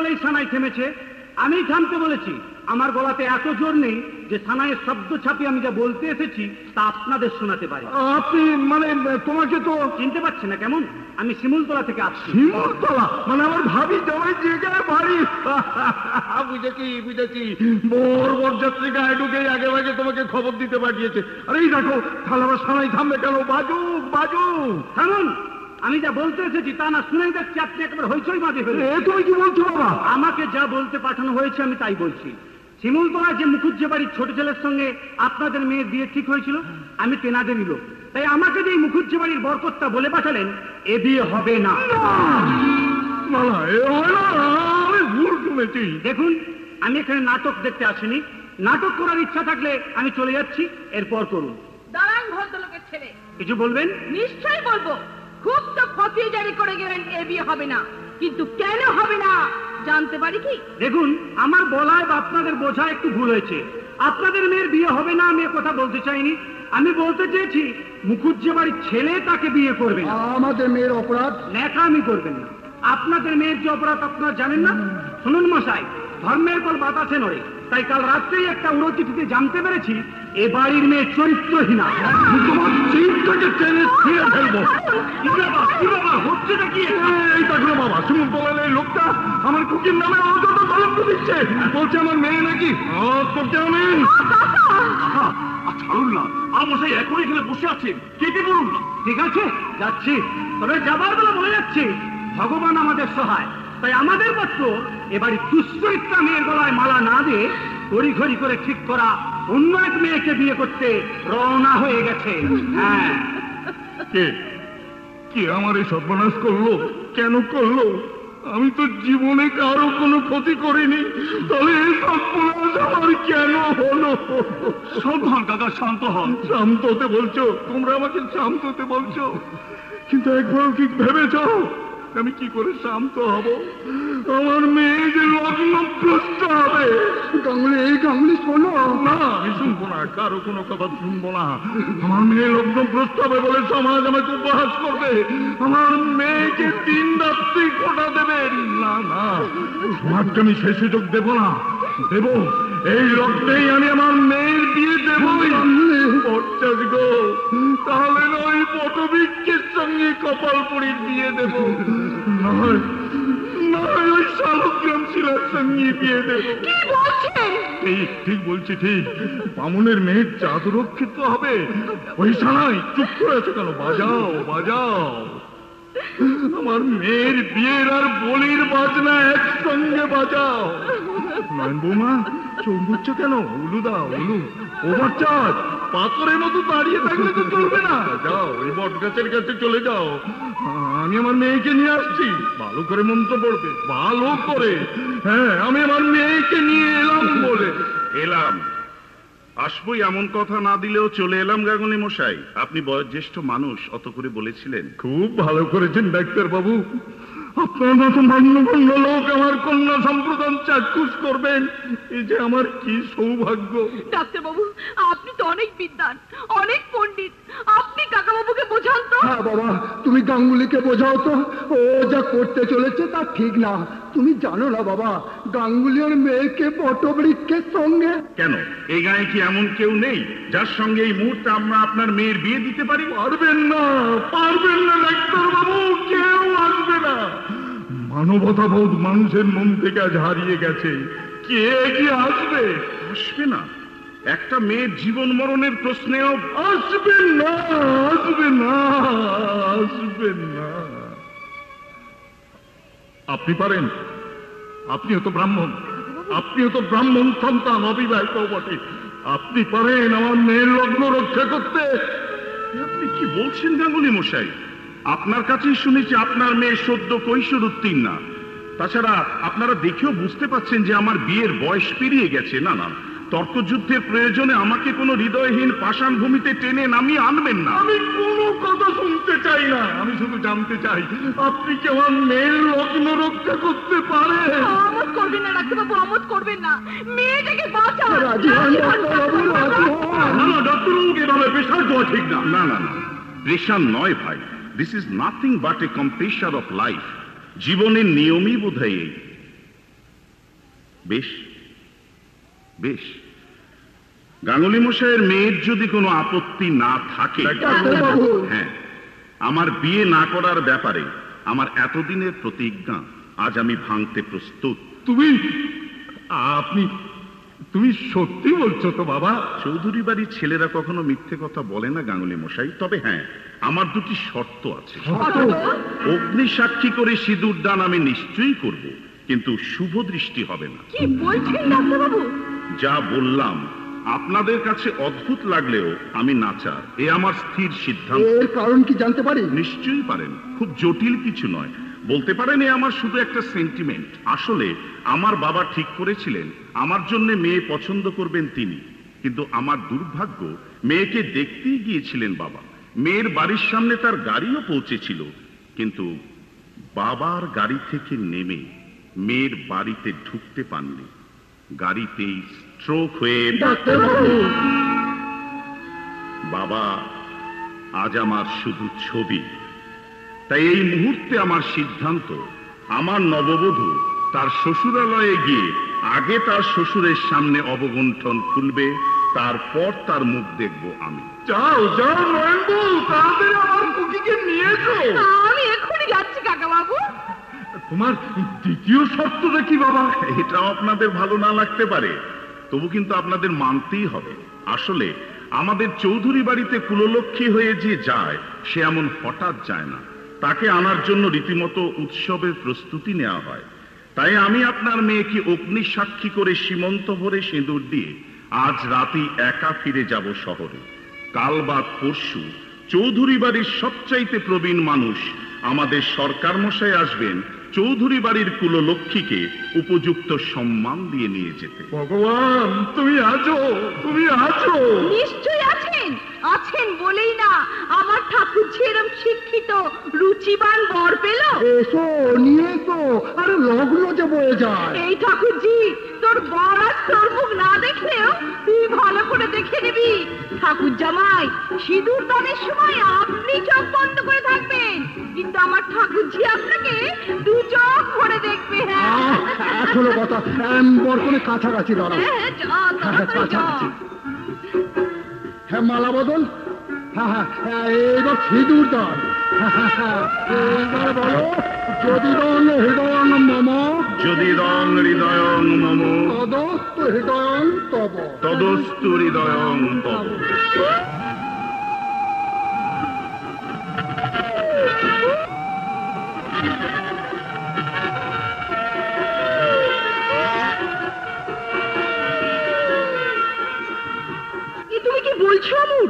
বলেই সানাই থেমেছে। আমি থামতে বলেছি। আমার গলাতে এত জোর নেই যে সানাইয়ের শব্দ ছাপিয়ে আমি যা বলতে এসেছি তা আপনাদের শোনাতে পারি। আপনি মানে তোমাকে তো চিনতে পারছি না কেমন? আমি শিমুলতলা থেকে আসছি। শিমুলতলা মানে আমার ভাবি জামাই জায়গায় বাড়ি। বুঝেছি মোর বরযাত্রী গায়ে ঢুকে আগে ভাগে তোমাকে খবর দিতে পাঠিয়েছে। আরে এই দেখো, তাহলে আমার সানাই থামবে কেন? বাজুক থামুন। আমি যা বলতে এসেছি তা না শুনেই দেখছি আপনি একেবারে হইচই বাঁধে ফেলে। তুমি কি বলছো বাবা? আমাকে যা বলতে পাঠানো হয়েছে আমি তাই বলছি। শিমুলতলায় যে মুখুজ্জে বাড়ির ছোট ছেলের সঙ্গে আপনাদের মেয়ের বিয়ে ঠিক হয়েছিল, আমি তেনাদেরই লোক। তাই আমাকে যে মুখুজ্জে বাড়ির বরকর্তা বলে পাঠালেন এ বিয়ে হবে না। ভুল শুনেছি। দেখুন, আমি এখানে নাটক দেখতে আসিনি। নাটক করার ইচ্ছা থাকলে আমি চলে যাচ্ছি, এরপর করুন। দাঁড়ান ভদ্রলোকের ছেলে। কিছু বলবেন? নিশ্চয়ই বলবো। খুব তো ফতোয়া জারি করে গেলেন এ বিয়ে হবে না, কিন্তু কেন হবে না জানতে পারি কি? দেখুন, আমার বলায় বা আপনাদের বোঝা একটু ভুল হয়েছে। আপনাদের মেয়ের বিয়ে হবে না আমি কথা বলতে চাইনি। আমি বলতে চেয়েছি মুখুজ্জে বাড়ির ছেলে তাকে বিয়ে করবে না। আমাদের মেয়ের অপরাধ ন্যাকামি করবেন না। আপনাদের মেয়ের যে অপরাধ আপনারা জানেন না? শুনুন মশাই, ধর্মের কল বাতাসে নড়ে। তাই কাল রাত্রেই একটা উড়োচিঠিতে জানতে পেরেছি এ বাড়ির মেয়ে চরিত্রহীনা। তোমার চিন্তাকে টেনে ছিঁড়ে ফেলবো। কি বাবা হচ্ছেটা কি? এই দেখো বাবা, শিমুলতলার এই লোকটা আমার কুকির নামে অযথা কলঙ্ক দিচ্ছে। বলছে আমার মেয়ে নাকি করতে আমি। ছাড়ুন না, আমার মশাই এখন এখানে বসে আছেন, কেটে বলুন না। ঠিক আছে, যাচ্ছি। তবে যাবার বেলা বলে যাচ্ছি ভগবান আমাদের সহায়। তাই আমাদের পত্র এবারে দুশ্চরিত্রা মেয়ের গলায় মালা না দিয়ে তড়িঘড়ি করে ঠিক করা অন্য এক মেয়েকে বিয়ে করতে রওনা হয়ে গেছে। হ্যাঁ, কে আমার এই সর্বনাশ করলো? কেন করলো? আমি তো জীবনে কারো কোনো ক্ষতি করিনি, তবে এই সর্বনাশ আমার কেন হলো? শান্ত হন কাকা, শান্ত হন। শান্ত হতে বলছো? তোমরা আমাকে শান্ত হতে বলছো, কিন্তু একবার কি ভেবেছ আমি কি করে শান্ত হব? আমার মেয়ে যে লগ্ন প্রস্ত হবে। গাঙ্গুলি শোনো না। আমি শুনবো না, কারো কোনো কথা শুনবো না। আমার মেয়ে লগ্ন প্রস্ত হবে বলে সমাজ আমাকে উপহাস করবে। আমার মেয়েকে দিন রাত্রি খোটা দেবে না। সমাজকে আমি সেই সুযোগ দেবো না। দেব এই লগ্নেই আমি আমার মেয়ের বিয়ে দেবই। গো, তাহলে ওই পটবৃক্ষের সঙ্গে কপালপুরীর বিয়ে দেব, নয় ওই শালগ্রাম শিলার সঙ্গে বিয়ে দেব। কি বলছেন? ঠিক বলছি, ঠিক। বামুনের মেয়ের জাদু রক্ষিত হবে। ওই সানাই চুপ করে আছে কেন? বাজাও। আমার মেয়ের বিয়ের আর বলির বাজনা একসঙ্গে বাজাও। নয়ন বৌমা, চোখ বুঝছো কেন? উলু দাও, উলু। ওভারচার পাথরের মতো দাঁড়িয়ে থাকলে তো চলবে না। যাও, ওই বট গাছের কাছে চলে যাও। আমি আমার মেয়েকে নিয়ে আসছি। ভালো করে মন্ত্র পড়বে, ভালো করে। হ্যাঁ, আমি আমার মেয়েকে নিয়ে এলাম বলে। এলাম আসবই এমন কথা না দিলেও চলে এলাম। গাঙ্গুলি মশাই, আপনি বয়োজ্যেষ্ঠ মানুষ, অত করে বলেছিলেন। খুব ভালো করেছেন ডাক্তার বাবু। আপনার মতো মান্যগণ্য লোক আমার কন্যা সম্প্রদান চাক্ষুষ করবেন, এই যে আমার কি সৌভাগ্য। ডাক্তার বাবু, আপনি তো অনেক বিদ্বান, অনেক পণ্ডিত। আপনি কাকা বাবুকে বোঝান তো। হ্যাঁ বাবা, তুমি গাঙ্গুলিকে বোঝাও তো। ও যা করতে চলেছে তা ঠিক না। তুমি জানো না বাবা, গাঙ্গুলি ওর মেয়েকে পটবৃক্ষের সঙ্গে। কেন, এই গায়ে কি এমন কেউ নেই যার সঙ্গে এই মুহূর্তে আমরা আপনার মেয়ের বিয়ে দিতে পারি? পারবেন না ডাক্তার বাবু, কেউ আসবে না। মানবতা বোধ মানুষের মন থেকে আজ হারিয়ে গেছে। কে কি আসবে? আসবে না? একটা মেয়ের জীবন মরণের প্রশ্নেও আসবে না। আপনি পারেন? আপনিও তো ব্রাহ্মণ সন্তান, অবিবাহিত বটে। আপনি পারেন আমার মেয়ের লগ্ন রক্ষা করতে? আপনি কি বলছেন গাঙ্গুলি মশাই? আপনার কাছেই শুনেছি আপনার মেয়ে সদ্য কৈশোর উত্তীর্ণা। তাছাড়া আপনারা দেখেও বুঝতে পাচ্ছেন যে আমার বিয়ের বয়স পেরিয়ে গেছে। না, তর্কযুদ্ধের প্রয়োজনে আমাকে কোনো হৃদয়হীন পাষাণ ভূমিতে টেনে নামিয়ে আনবেন না। আমি কোনো কথা শুনতে চাই না। আমি শুধু জানতে চাই আপনি কি আমার মেয়ের লগ্ন রক্ষা করতে পারেন? আমোদ করবেন না ডাক্তারবাবু, আমোদ করবেন না। মেয়েটাকে বাঁচান। না, ডাক্তারবাবুকে এভাবে প্রেশার দেওয়া ঠিক না। না, প্রেশার নয় ভাই। This is nothing but A compressor of life. জীবনের নিয়মই বোধহয় এই। বেশ বেশ, গাঙ্গুলি মশাইয়ের মেয়ের যদি কোনো আপত্তি না থাকে, ডাক্তারবাবু। হ্যাঁ, আমার বিয়ে না করার ব্যাপারে আমার এতদিনের প্রতিজ্ঞা আজ আমি ভাঙতে প্রস্তুত। তুমি সত্যি বলছো তো বাবা? চৌধুরী বাড়ির ছেলেরা কখনো মিথ্যে কথা বলে না গাঙ্গুলি মশাই। তবে হ্যাঁ, আমার দুটি শর্ত আছে। অগ্নি সাক্ষী করে সিঁদুর দান আমি নিশ্চয়ই করব, কিন্তু শুভ দৃষ্টি হবে না। কি বলছেন ডাক্তারবাবু? যা বললাম আপনাদের কাছে অদ্ভুত লাগলেও আমি নাচার, এ আমার স্থির সিদ্ধান্ত। এর কারণ কি জানতে পারি? নিশ্চয়ই পারেন, খুব জটিল কিছু নয়। বলতে পারেন এ আমার শুধু একটা সেন্টিমেন্ট। আসলে আমার বাবা ঠিক করেছিলেন আমার জন্য মেয়ে পছন্দ করবেন তিনি, কিন্তু আমার দুর্ভাগ্য, মেয়েকে দেখতেই গিয়েছিলেন বাবা। মেয়ের বাড়ির সামনে তার গাড়িও পৌঁছেছিল, কিন্তু বাবার গাড়ি থেকে নেমে মেয়ের বাড়িতে ঢুকতে পাননি। গাড়িতেই স্ট্রোক হয়ে বাবা আজ আমার শুধু ছবি। তাই এই মুহূর্তে আমার সিদ্ধান্ত, আমার নববধূ তার শ্বশুরালয়ে গিয়ে আগে তার শ্বশুরের সামনে অবগুণ্ঠন খুলবে, তারপর তার মুখ দেখব আমি। যাও যাও নয়নবু, তাড়াতাড়ি আমার কুকিকে নিয়ে এসো। আমি এক্ষুনি যাচ্ছি কাকাবাবু। তোমার দ্বিতীয় শর্তটা কি বাবা? এটাও আপনাদের ভালো না লাগতে পারে, তবু কিন্তু আপনাদের মানতেই হবে। আসলে আমাদের চৌধুরী বাড়িতে কুললক্ষ্মী হয়ে যে যায়, সে এমন হঠাৎ যায় না। তাকে আনার জন্য রীতিমতো উৎসবের প্রস্তুতি নেওয়া হয়। তাই আমি আপনার মেয়েকে অগ্নি সাক্ষী করে সীমন্ত ভরে সিঁদুর দিয়ে আজ রাতেই একা ফিরে যাব শহরে। কাল বা পরশু চৌধুরী বাড়ির সবচাইতে প্রবীণ মানুষ আমাদের সরকার মশাই আসবেন চৌধুরী বাড়ির কুললক্ষ্মীকে উপযুক্ত সম্মান দিয়ে নিয়ে যেতে। ভগবান, তুমি আছো, তুমি আছো। নিশ্চয়ই আছেন, আছেন বলেই না আমার ঠাকুরঝি এরম শিক্ষিত রুচিবান বর পেল। এসো, নিয়ে এসো, আরে লগ্ন যে বয়ে যায়। এই ঠাকুরজি, তোর বর আর তোর মুখ না দেখলেও তুই ভালো করে দেখে নিবি। ঠাকুর জামাই, সিঁদুর দানের সময় আপনি চোখ বন্ধ করে থাকবেন, কিন্তু আমার ঠাকুরজি আপনাকে দু চোখ ভরে দেখবে। হ্যাঁ এখনো কথা, বরকনে কাছাকাছি দাঁড়াও। হ্যাঁ, যা, তাড়াতাড়ি যা। হ্যাঁ, মালা বদল। হ্যাঁ, এইবার সিঁদুর দান। এইবার বলো, যদি রং হৃদয়ং মম, যদি রং হৃদয়ং মম, তদস্তু হৃদয়ং তব, তদস্তু হৃদয়ং তব। তুমি কি বলছো আমুর?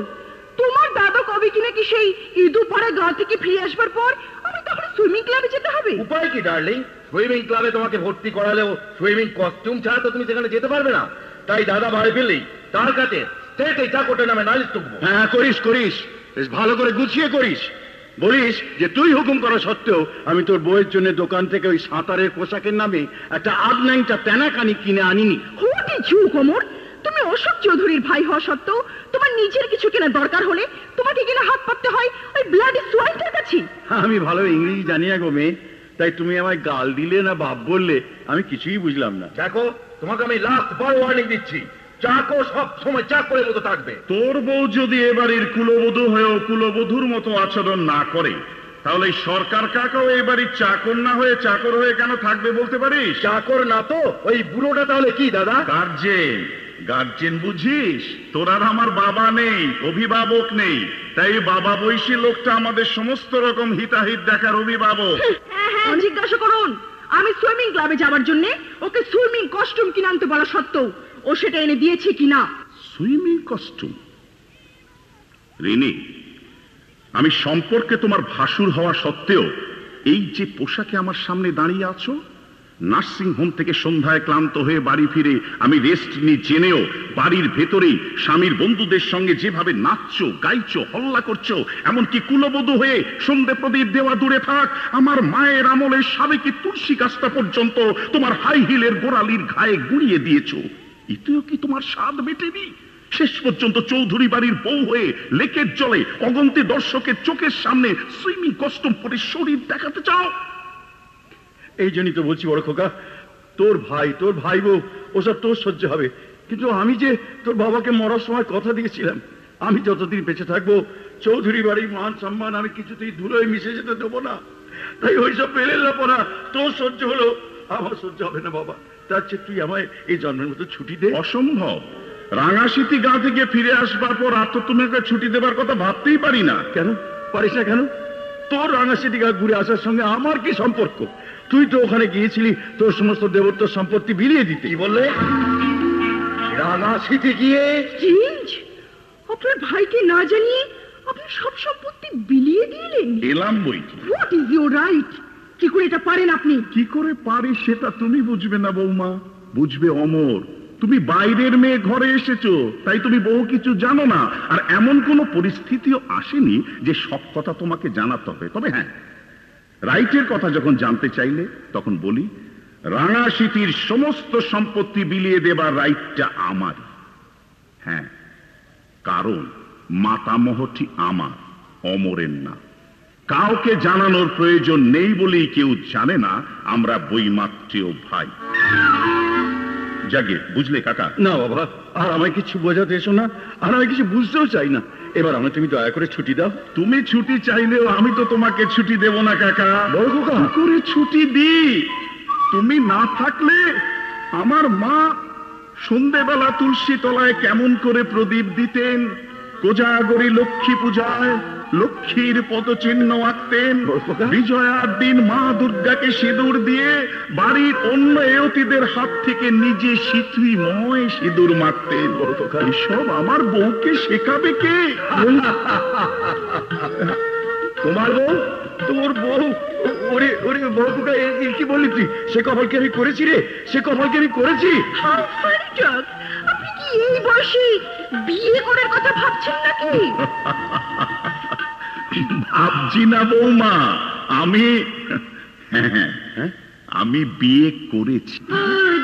তোমার দাদা কবে কি নাকি সেই ইঁদুর পাড়া গাঁ থেকে ফিরে আসবার পর আমি তাহলে সুইমিং ক্লাবে যেতে হবে। উপায় কি ডার্লিং? সুইমিং ক্লাবে তোমাকে ভর্তি করালেও সুইমিং কস্টিউম ছাড়া তো তুমি সেখানে যেতে পারবে না। তাই দাদা বাড়ি ফিরলেই তার কাছে স্টেটে চাকরটার নামে নালিশ টুকবো। হ্যাঁ, করিস করিস, বেশ ভালো করে গুছিয়ে করিস। বলিস যে তুই হুকুম করা সত্ত্বেও আমি তোর বউয়ের জন্য দোকান থেকে ওই সাঁতারের পোশাকের নামে একটা আধ-ন্যাংটা প্যানাকানি কিনে আনিনি। হোয়াট ইজ ইউ কোমর? তুমি অশোক চৌধুরীর ভাই হওয়া সত্ত্বেও তোমার নিজের কিছু কেনা দরকার হলে তোমাকে কিনা হাত পাততে হয় ওই ব্লাডি সোয়াইটার কাছে। আমি ভালো ইংরেজি জানি না গো মেয়ে, তাই তুমি আমায় গাল দিলে না বাপ বললে আমি কিছুই বুঝলাম না। দেখো, তোমাকে আমি লাস্ট বার ওয়ার্নিং দিচ্ছি, চাকো সব সময় চাকরের মতো থাকবে। তোর বউ যদি এবাড়ির কুলবধূ হয়েও কুলবধূর মতো আচরণ না করে, তাহলে এই সরকার কাকাও এবাড়ির চাকর না হয়ে চাকর হয়ে কেন থাকবে বলতে পারিস? চাকর না তো ওই বুড়োটা তাহলে কি দাদা? গার্জেন। গার্জেন বুঝিস? তোর আর আমার বাবা নেই, অভিভাবক নেই, তাই বাবা বয়সী লোকটা আমাদের সমস্ত রকম হিতাহিত দেখার অভিভাবক। হ্যাঁ, জিজ্ঞাসা করুন। আমি সুইমিং ক্লাবে যাবার জন্য ওকে সুইমিং কস্টিউম কিনে আনতে বলা সত্ত্বেও ও সেটা এনে দিয়েছে কিনা। Swimming costume? রিনি, আমি সম্পর্কে তোমার ভাসুর হওয়া সত্ত্বেও এই যে পোশাকে আমার সামনে দাঁড়িয়ে আছো, নার্সিং হোম থেকে সন্ধ্যায় ক্লান্ত হয়ে বাড়ি ফিরে আমি রেস্ট নিয়ে জেনেও বাড়ির ভেতরেই স্বামীর বন্ধুদের সঙ্গে যেভাবে নাচছো, গাইছো, হল্লা করছো, এমনকি কুলবধূ হয়ে সন্ধে প্রদীপ দেওয়া দূরে থাক, আমার মায়ের আমলের সাবেকি তুলসী গাছটা পর্যন্ত তোমার হাই হিলের গোড়ালির ঘায়ে গুড়িয়ে দিয়েছো, এতেও কি তোমার স্বাদ মেটেনি? শেষ পর্যন্ত চৌধুরী বাড়ির বউ হয়ে লেকের জলে অগন্তি দর্শকের চোখের সামনে সুইমিং কস্টিউম পরে শরীর দেখাতে চাও। এই জন্যই তো বলছি বড় খোকা, তোর ভাই বউ ওসব তোর সহ্য হবে, কিন্তু আমি যে তোর বাবাকে মরার সময় কথা দিয়েছিলাম আমি যতদিন বেঁচে থাকবো চৌধুরী বাড়ির মান সম্মান আমি কিছুতেই ধুলোয় মিশে যেতে দেবো না। তাই ওইসব পেলে না তোর সহ্য হলো, আমার সহ্য হবে না বাবা। তার চেয়ে তুই আমায় এই জন্মের মতো ছুটি দে। অসম্ভব। রাঙাশিতি গাঁ থেকে ফিরে আসবার পর আর তো তুমি একটা ছুটি দেবার কথা ভাবতেই পারি না। কেন পারিস না কেন? তোর রাঙাশিটি গা ঘুরে আসার সঙ্গে আমার কি সম্পর্ক? তুই তো ওখানে গিয়েছিলি তোর সমস্ত দেবত্ব সম্পত্তি বিলিয়ে দিতে। কি বললে? রাঙাশিতে গিয়ে? চেঞ্জ, আপনার ভাইকে না জানিয়ে আপনি সব সম্পত্তি বিলিয়ে দিলেন? এলাম বই কি। What is your right? কি করে এটা পারেন আপনি? কি করে পারি সেটা তুমি বুঝবে না বৌমা, বুঝবে অমর। তুমি বাইরের মেয়ে ঘরে এসেছো, তাই তুমি বহু কিছু জানো না, আর এমন কোন পরিস্থিতিও আসেনি যে সব কথা তোমাকে জানাতে হবে। তবে হ্যাঁ, রাইটের কথা যখন জানতে চাইলে তখন বলি, রাঙাশিতির সমস্ত সম্পত্তি বিলিয়ে দেবার রাইটটা আমার। হ্যাঁ, কারণ মাতামহটি আমার, অমরের না। কাউকে জানানোর প্রয়োজন নেই বলেই কেউ জানে না আমরা বৈমাত্রীয় ভাই। জাগে, বুঝলে কাকা? না বাবা, আর আমায় কিছু বোঝাতে এসো না, আর আমি কিছু বুঝতেও চাই না। এবার আমায় তুমি দয়া করে ছুটি দাও। তুমি ছুটি চাইলেও আমি তো তোমাকে ছুটি দেব না কাকা। বড় খোকা, কি করে ছুটি দিই? তুমি না থাকলে আমার মা সন্ধেবেলা তুলসী তলায় কেমন করে প্রদীপ দিতেন, কোজাগরী লক্ষ্মী পূজায় লক্ষ্মীর পদচিহ্ন আঁকতেন, বিজয়ার দিন মা দুর্গাকে সিঁদুর দিয়ে বাড়ির অন্য এয়তীদের হাত থেকে নিজে সিঁথিময় সিঁদুর মাখতেন। এসব আমার বউকে শেখাবে কে? তোমার বউ? তোর বউ? ওরে ওরে বউ খোকা, কি বললি তুই? সে কপালকে আমি করেছি রে, সে কপালকে আমি করেছি। আপনি কি এই বয়সে বিয়ে করার কথা ভাবছেন নাকি? ভাবছি না বৌমা, আমি বিয়ে করেছি।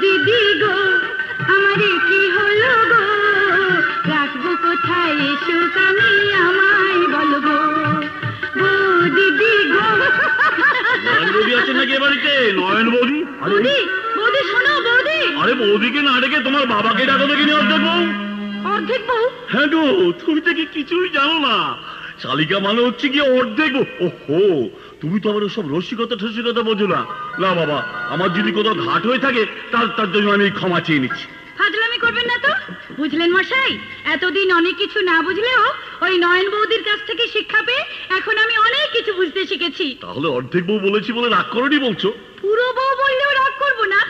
দিদি গো, আমারে কি হলো গো, রাখবো কোথায় সুখ আমি আমায় বলবো গো দিদি গো। বৌদি আছেন নাকি এ বাড়িতে? নয়ন বৌদি? বৌদি, বৌদি শোনো বৌদি। আরে বৌদিকে না ডেকে তোমার বাবাকে ডাকো দেখি নি। অর্ধেক বউ? অর্ধেক বউ? হ্যাঁ গো, তুমি তো কি কিছুই জানো না। শালিকা মানে হচ্ছে কি অর্ধেক বউ। ওহো, তুমি তো আবার ওসব রসিকতা ঠসিকতা বোঝো না। না বাবা, আমার যদি কোথাও ঘাট হয়ে থাকে তার জন্য আমি ক্ষমা চেয়ে নিচ্ছি। ফাজলামি করবেন না তো। বুঝলেন মশাই, এতদিন অনেক কিছু না বুঝলেও ওই নয়ন বৌদির কাছ থেকে শিক্ষা পেয়ে এখন আমি অনেক কিছু বুঝতে শিখেছি। তাহলে অর্ধেক বউ বলেছি বলে রাগ করনি বলছো? পুরো বউ বললেও রাগ করবো না।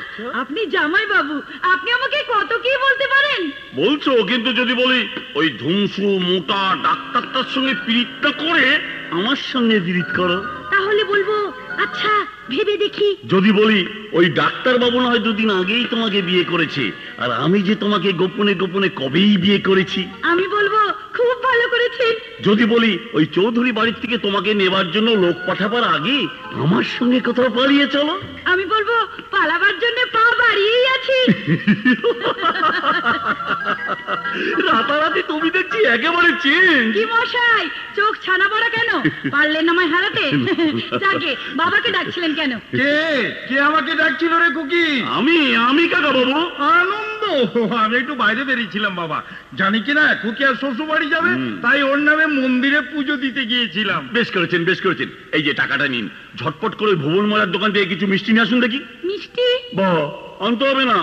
আপনি জামাই বাবু, আপনি আমাকে কত কি বলতে পারেন। বলছো, কিন্তু যদি বলি ওই ধুমসু মোটা ডাক্তারটার সঙ্গে পীড়িতটা করে আমার সঙ্গে পীড়িত করো, তাহলে বলবো আচ্ছা ভেবে দেখি। যদি বলি ওই ডাক্তার বাবু না হয় দুদিন আগেই তোমাকে বিয়ে করেছে, আর আমি যে তোমাকে গোপনে গোপনে কবেই বিয়ে করেছি, আমি বলবো খুব ভালো করেছেন। যদি বলি ওই চৌধুরী বাড়ির থেকে তোমাকে নেবার জন্য লোক পাঠাবার আগে আমার সঙ্গে কোথাও পালিয়ে চলো, আমি বলবো পালাবার জন্য পা বাড়িয়েই আছি। রাতারাতি তুমি দেখছি একেবারে চেঞ্জ। কি মশাই, চোখ ছানা পড়া কেন? পারলেন আমায় হারাতে? যাকে বাবাকে ডাকছিলেন কেন? কে আমাকে ডাকছিল রে কুকি? আমি কাকা বাবু। আনন্দ, আমি একটু বাইরে বেরিয়েছিলাম বাবা। জানি কিনা কুকি আর শ্বশুর বাড়ি যাবে, তাই ওর নামে মন্দিরে পুজো দিতে গিয়েছিলাম। বেশ করেছেন, বেশ করেছেন। এই যে টাকাটা নিন, ঝটপট করে ভুবন মলার দোকান থেকে কিছু মিষ্টি নিয়ে আসুন দেখি। মিষ্টি? বাহ, আনতে হবে না।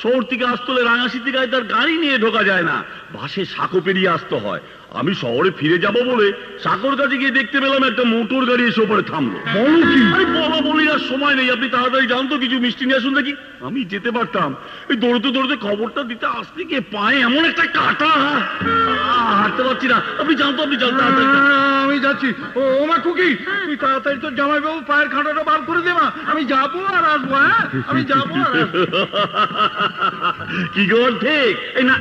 শহর থেকে আসতে হলে রাঙাশিতি গায়ে তার গাড়ি নিয়ে ঢোকা যায় না, বাসে সাঁকো পেরিয়ে আসতে হয়। আমি শহরে ফিরে যাব বলে সাঁকোর কাছে গিয়ে দেখতে পেলাম একটা মোটর গাড়ি এসে ওপরে থামলো। বলো কি? আরে বলা বলি আর সময় নেই, আপনি তাড়াতাড়ি যান তো, কিছু মিষ্টি নিয়ে আসুন দেখি। আমি যেতে পারতাম, এই দৌড়তে দৌড়তে খবরটা দিতে আসতে গিয়ে পায়ে এমন একটা কাটা, হাঁটতে পারছি না। আপনি জানতো, আপনি জানতো। আমি যাচ্ছি। ও মা কুকি, তুই তাড়াতাড়ি তোর জামাইবাবু পায়ের খাঁটাটা বার করে দে মা। আমি যাবো আর আসবো। হ্যাঁ, আমি যাবো আর আসবো। কি গো অর্ধেক? এই না,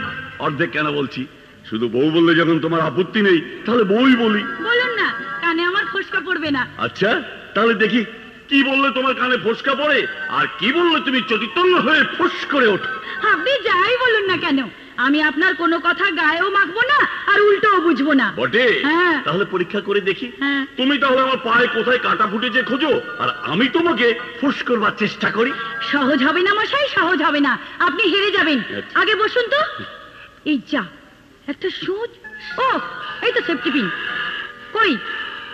অর্ধেক কেন বলছি, শুধু বউ বললে যখন তোমার আপত্তি নেই তাহলে বউই বলি। বলুন না, কানে আমার ফোসকা পড়বে না। আচ্ছা, তাহলে দেখি কি বললে তোমার কানে ফোসকা পড়ে, আর কি বললে তুমি চৈতন্য হয়ে ফোস করে ওঠো। আপনি যাই বলুন না কেন, আমি আপনার কোনো কথা গায়েও মাখবো না আর উল্টোও বুঝবো না। বটে? হ্যাঁ। তাহলে পরীক্ষা করে দেখি। হ্যাঁ। তুমি তাহলে আমার পায়ে কোথায় কাটা ফুটেছে খোঁজো, আর আমি তোমাকে ফুস করবার চেষ্টা করি। সহজ হবে না মশাই, সহজ হবে না, আপনি হেরে যাবেন। আচ্ছা। আগে বসুন তো। এই যা, একটা সুচ, ও এই তো সেফটি পিন। কই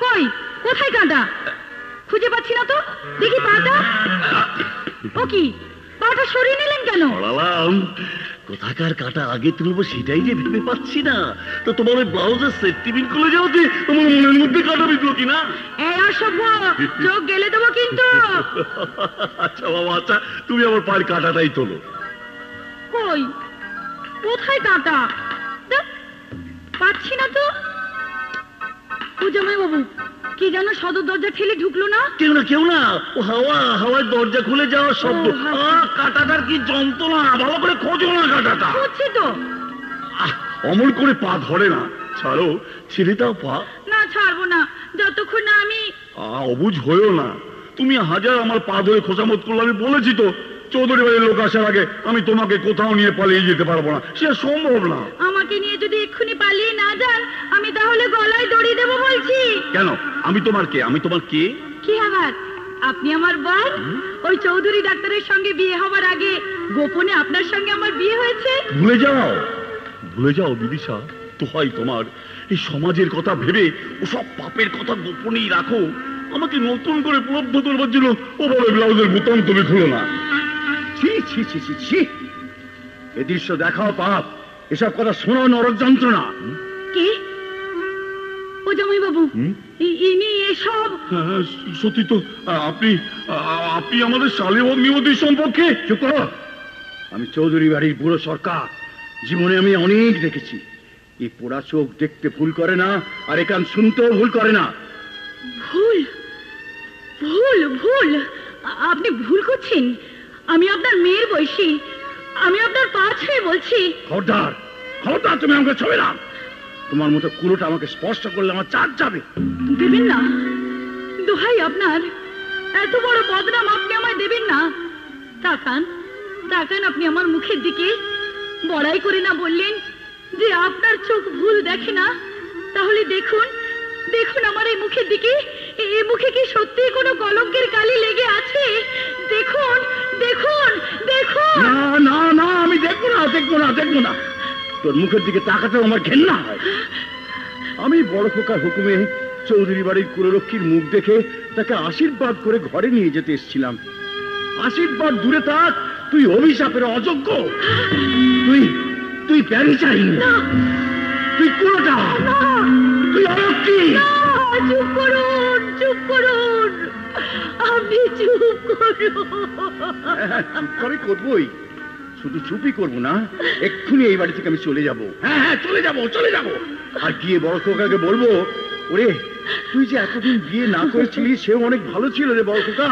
কই কোথায় কাঁটা? খুঁজে পাচ্ছি না তো, দেখি পাটা। ও কি, পাটা সরিয়ে নিলেন কেন? পড়ালাম, কোথাকার কাটা আগে তুলবো সেটাই যে ভেবে পাচ্ছি না। তো তোমার ওই ব্লাউজের সেফটি পিন খুলে যাওয়াতে আমার মনের মধ্যে কাটা বিঁধলো কিনা। এই অসভ্য, চোখ গেলে দেবো কিন্তু। আচ্ছা বাবা, আচ্ছা তুমি আমার পায়ের কাটাটাই তোলো। কই কোথায় কাঁটা? ধ্যাৎ, পাচ্ছি না তো। ও জামাই বাবু, কি যেন সদর দরজা ঠেলে ঢুকলো না? কেউ না, ও হাওয়ায় দরজা খুলে যাওয়ার শব্দ। ও, হাওয়া। কাটাটার কি যন্ত্রণা, ভালো করে খোঁজো না কাটাটা। হচ্ছে তো। অমল করে পা ধরে না, ছাড়ো, ছেড়ে দাও পা। না ছাড়বো না, যতক্ষণ না আমি। অবুঝ হয়েও না, তুমি হাজার আমার পা ধরে খোঁচামত করলে আমি বলেছি তো, চৌধুরী বাড়ির লোক আসার আগে আমি তোমাকে কোথাও নিয়ে পালিয়ে যেতে পারবো না, সে সম্ভব না। আমাকে নিয়ে যদি এক্ষুনি পালিয়ে না যান, আমি তাহলে গলায় দড়ি দেবো বলছি। কেন? আমি তোমার কে? আমি তোমার কে? কি আবার, আপনি আমার বর। ওই চৌধুরী ডাক্তারের সঙ্গে বিয়ে হবার আগে গোপনে আপনার সঙ্গে আমার বিয়ে হয়েছে। ভুলে যাও বিদিশা, তো হয় তোমার এই সমাজের কথা ভেবে ওসব পাপের কথা গোপনেই রাখো। আমাকে নতুন করে উপলব্ধ করবার জন্য ও বলে ব্লাউজের বোতাম তুমি খুলো না। ছি ছি ছি ছি ছি, এ দৃশ্য দেখাও পাপ, এসব কথা শোনো নরক যন্ত্রণা। কি? ও জামাই বাবু, ইনি এসব? হ্যাঁ, সত্যি তো। আপনি আমাদের শালী অগ্নিমতির সম্পর্কে। চুপ করো, আমি চৌধুরী বাড়ির বুড়ো সরকার, জীবনে আমি অনেক দেখেছি। এই পোড়া চোখ দেখতে ভুল করে না, আর এখান শুনতেও ভুল করে না। ভুল ভুল ভুল, আপনি ভুল করছেন। আমি আপনার মেয়ের বয়সী, আমি আপনার পা ছুঁয়ে বলছি। খবরদার, খবরদার, তুমি আমাকে ছবে না। তোমার মতো কুলোটা আমাকে স্পর্শ করলে আমার চাঁদ যাবে। দেবেন না, দোহাই আপনার, এত বড় বদনাম আপনি আমায় দেবেন না। তাকান তাকান আপনি আমার মুখের দিকে। বড়াই করে না বললেন যে আপনার চোখ ভুল দেখে না, তাহলে দেখুন দেখুন আমার এই মুখের দিকে। এই মুখে কি সত্যি কোনো কলঙ্কের কালি লেগে আছে? দেখুন দেখুন দেখুন। না না না, আমি দেখবো না, দেখবো না, দেখবো না। তোর মুখের দিকে তাকাতেও আমার ঘেন্না হয়। আমি বড় খোকার হুকুমে চৌধুরী বাড়ির কুলরক্ষীর মুখ দেখে তাকে আশীর্বাদ করে ঘরে নিয়ে যেতে এসেছিলাম। আশীর্বাদ দূরে থাক, তুই অভিশাপের অযোগ্য। তুই প্যারি চাইনি, তুই কুলোটা, তুই অলক্ষী। চুপ করুন, চুপ করুন, আপনি চুপ করুন। চুপ করে করবোই, শুধু চুপই করবো না, এক্ষুনি এই বাড়ি থেকে আমি চলে যাব। হ্যাঁ হ্যাঁ, চলে যাব, চলে যাব। আর গিয়ে বড় খোকাকে বলবো, ওরে তুই যে এতদিন বিয়ে না করেছিলি সেও অনেক ভালো ছিল রে বড় খোকা,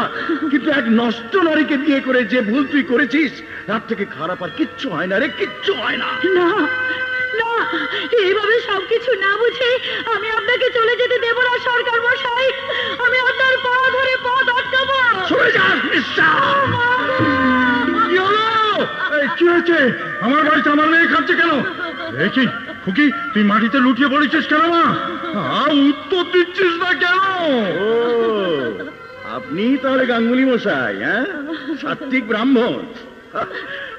কিন্তু এক নষ্ট নারীকে বিয়ে করে যে ভুল তুই করেছিস, তার থেকে খারাপ আর কিচ্ছু হয় না রে, কিচ্ছু হয় না। না না, এইভাবে সবকিছু না বুঝে আমি আপনাকে চলে যেতে দেব না সরকার মশাই। আমি আপনার পা ধরে পথ আটকাবো। সরে যাস নিঃশ্বাস। কি হলো? কি হয়েছে? আমার বাড়িতে আমার মেয়ে খাচ্ছে কেন? দেখি খুকি, তুই মাটিতে লুটিয়ে পড়েছিস কেন? মা, উত্তর দিচ্ছিস না কেন? ও, আপনি তাহলে গাঙ্গুলি মশাই? হ্যাঁ, সাত্বিক ব্রাহ্মণ।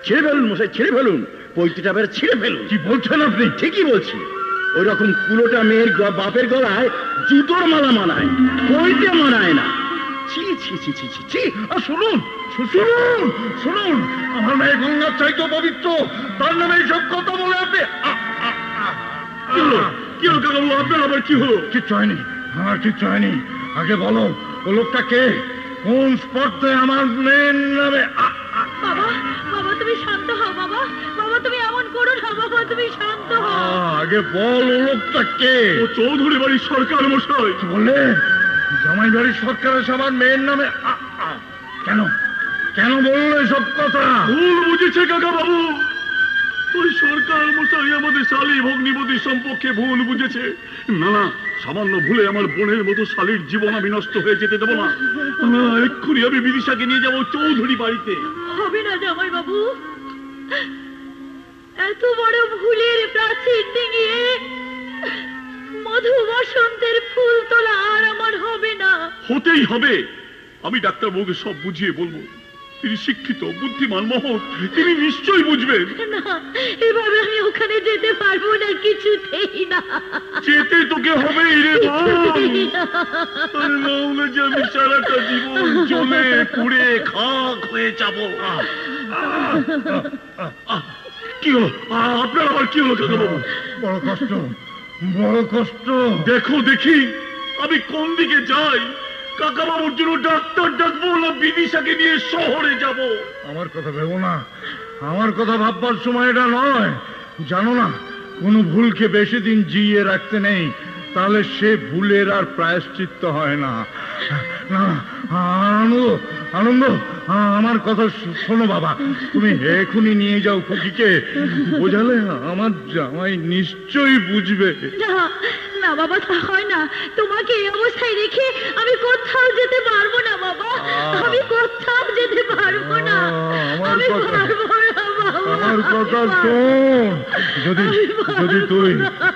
ছেড়ে ফেলুন মশাই, ছেড়ে ফেলুন, পৈতৃটা বের ছিঁড়ে ফেলুন। কি বলছেন আপনি? ঠিকই বলছি। ওই রকম কুলোটা মেয়ের বাপের গলায় জুতোর মালা মানায়, পৈতে মানায় না। ছি ছি ছি ছি ছি ছি। আর শুনুন শুনুন শুনুন, আমার মেয়ে গঙ্গার চাইতে পবিত্র, তার নামে এইসব কথা বলে আপনি। কি হলো কাকাবু, আপনার আবার কি হলো? কিচ্ছু হয়নি, আমার কিচ্ছু হয়নি। আগে বলো, ও লোকটা কে? কোন স্পর্ধে আমার মেয়ের নামে? বাবা বাবা তুমি শান্ত হও। বাবা বাবা তুমি এমন করো না। বাবা তুমি শান্ত হও। আগে বল, ও লোকটা কে? ও চৌধুরী বাড়ির সরকার মশাই। কি বললে? জামাই বাড়ির সরকারের আমার মেয়ের নামে? কেন কেন বললো এসব কথা? ভুল বুঝেছে কাকা বাবু, ওই সরকার মশাই আমাদের শালী ভগ্নিপতির সম্পর্কে ভুল বুঝেছে। না না, সামান্য ভুলে আমার বোনের মতো শালীর জীবন আমি নষ্ট হয়ে যেতে দেবো না। এক্ষুনি আমি বিদিশাকে নিয়ে যাবো চৌধুরী বাড়িতে। হবে না জামাই বাবু, এত বড় ভুলের প্রাচীর ডিঙিয়ে মধু বসন্তের ফুল তোলা আর আমার হবে না। হতেই হবে। আমি ডাক্তারবাবুকে সব বুঝিয়ে বলবো। তিনি শিক্ষিত, বুদ্ধিমান, মহৎ, তিনি নিশ্চয়ই বুঝবেন। না, এভাবে আমি ওখানে যেতে পারবো না, কিছুতেই না। যেতে তোকে হবে রে নাহলে যে আমি সারাটা জীবন জ্বলে পুড়ে খাক হয়ে যাবো। কি হলো আপনার, আবার কি হলো কাকাবাবু? বড় কষ্ট, বড় কষ্ট। দেখো দেখি আমি কোন দিকে যাই। কাকাবাবুর জন্য ডাক্তার ডাকবো না বিদিশাকে নিয়ে শহরে যাব? আমার কথা ভেবো না, আমার কথা ভাববার সময় এটা নয়। জানো না, কোনো ভুলকে বেশি দিন জিইয়ে রাখতে নেই, তাহলে সে ভুলের আর প্রায়শ্চিত্ত হয় না। না, আনন্দ, আনন্দ, আমার কথা শোনো বাবা। তুমি এখনই নিয়ে যাও খুকিকে, বোঝালে আমার জামাই নিশ্চয়ই বুঝবে। না না বাবা, তা হয় না। তোমাকে এই অবস্থায় রেখে আমি কোথাও যেতে পারবো না বাবা, আমি কোথাও যেতে পারবো না। আমি পারবো না বাবা। আমার কথা শোন, যদি তুই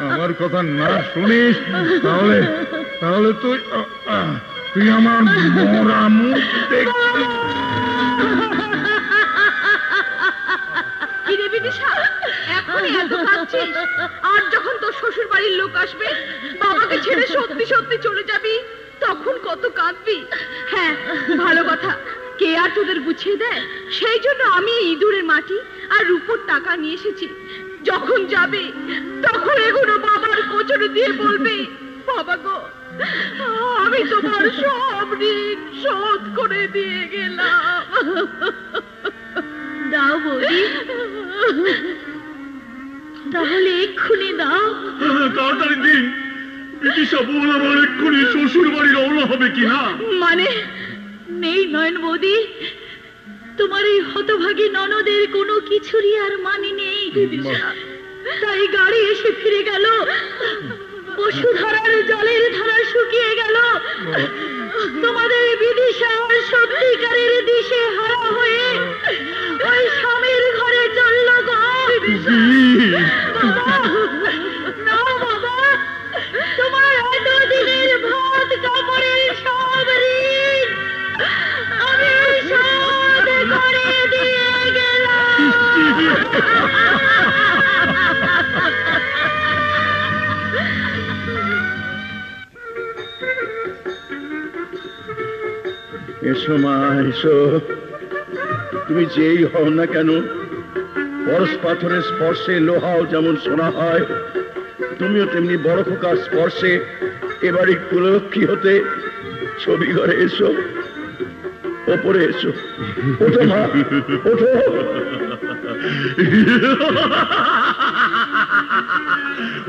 আমার কথা না শুনিস তাহলে তাহলে তুই আমার মরা মুখ দেখবি। কি রে বিদিশা, এখনই এত কাঁদছিস? আর যখন তোর শ্বশুর বাড়ির লোক আসবে, বাবাকে ছেড়ে সত্যি সত্যি চলে যাবি, তখন কত কাঁদবি। হ্যাঁ, ভালো কথা। কে আর তোদের গুছিয়ে দেয়? সেই জন্য আমি এই ইঁদুরের মাটি আর রূপোর টাকা নিয়ে এসেছি। যখন যাবে তখন এগুলো বাবার কোচরে দিয়ে বলবে, বাবা গো, আমি তোমার সব ঋণ শোধ করে দিয়ে গেলাম। দাও বৌদি, তাহলে এক্ষুনি দাও। তাড়াতাড়ি দিন। বিদিশা বল আমার এক্ষুনি শ্বশুর বাড়ি রওনা হবে কিনা? মানে নেই নয়ন বৌদি, তোমার এই হতভাগী ননদের কোনো কিছুরই আর মানে নেই বিদিশা। তাই গাড়ি এসে ফিরে গেল, বসুধারার জলের ধারা শুকিয়ে গেল। তোমাদের বিদিশা সত্যিকারের দিশে হারা হয়ে ওই স্বামীর ঘরে চলল গো। না বাবা, তোমার এতদিনের ভাত কাপড়ের সব ঋণ আমি শোধ করে দিয়ে গেলাম। এসো মা, এসো। তুমি যেই হও না কেন, পরশ পাথরের স্পর্শে লোহাও যেমন সোনা হয়, তুমিও তেমনি বড় খোকার স্পর্শে এবারে কুলক্ষী হতে ছবি ঘরে এসো। ওপরে এসো, ওঠো মা, ওঠো।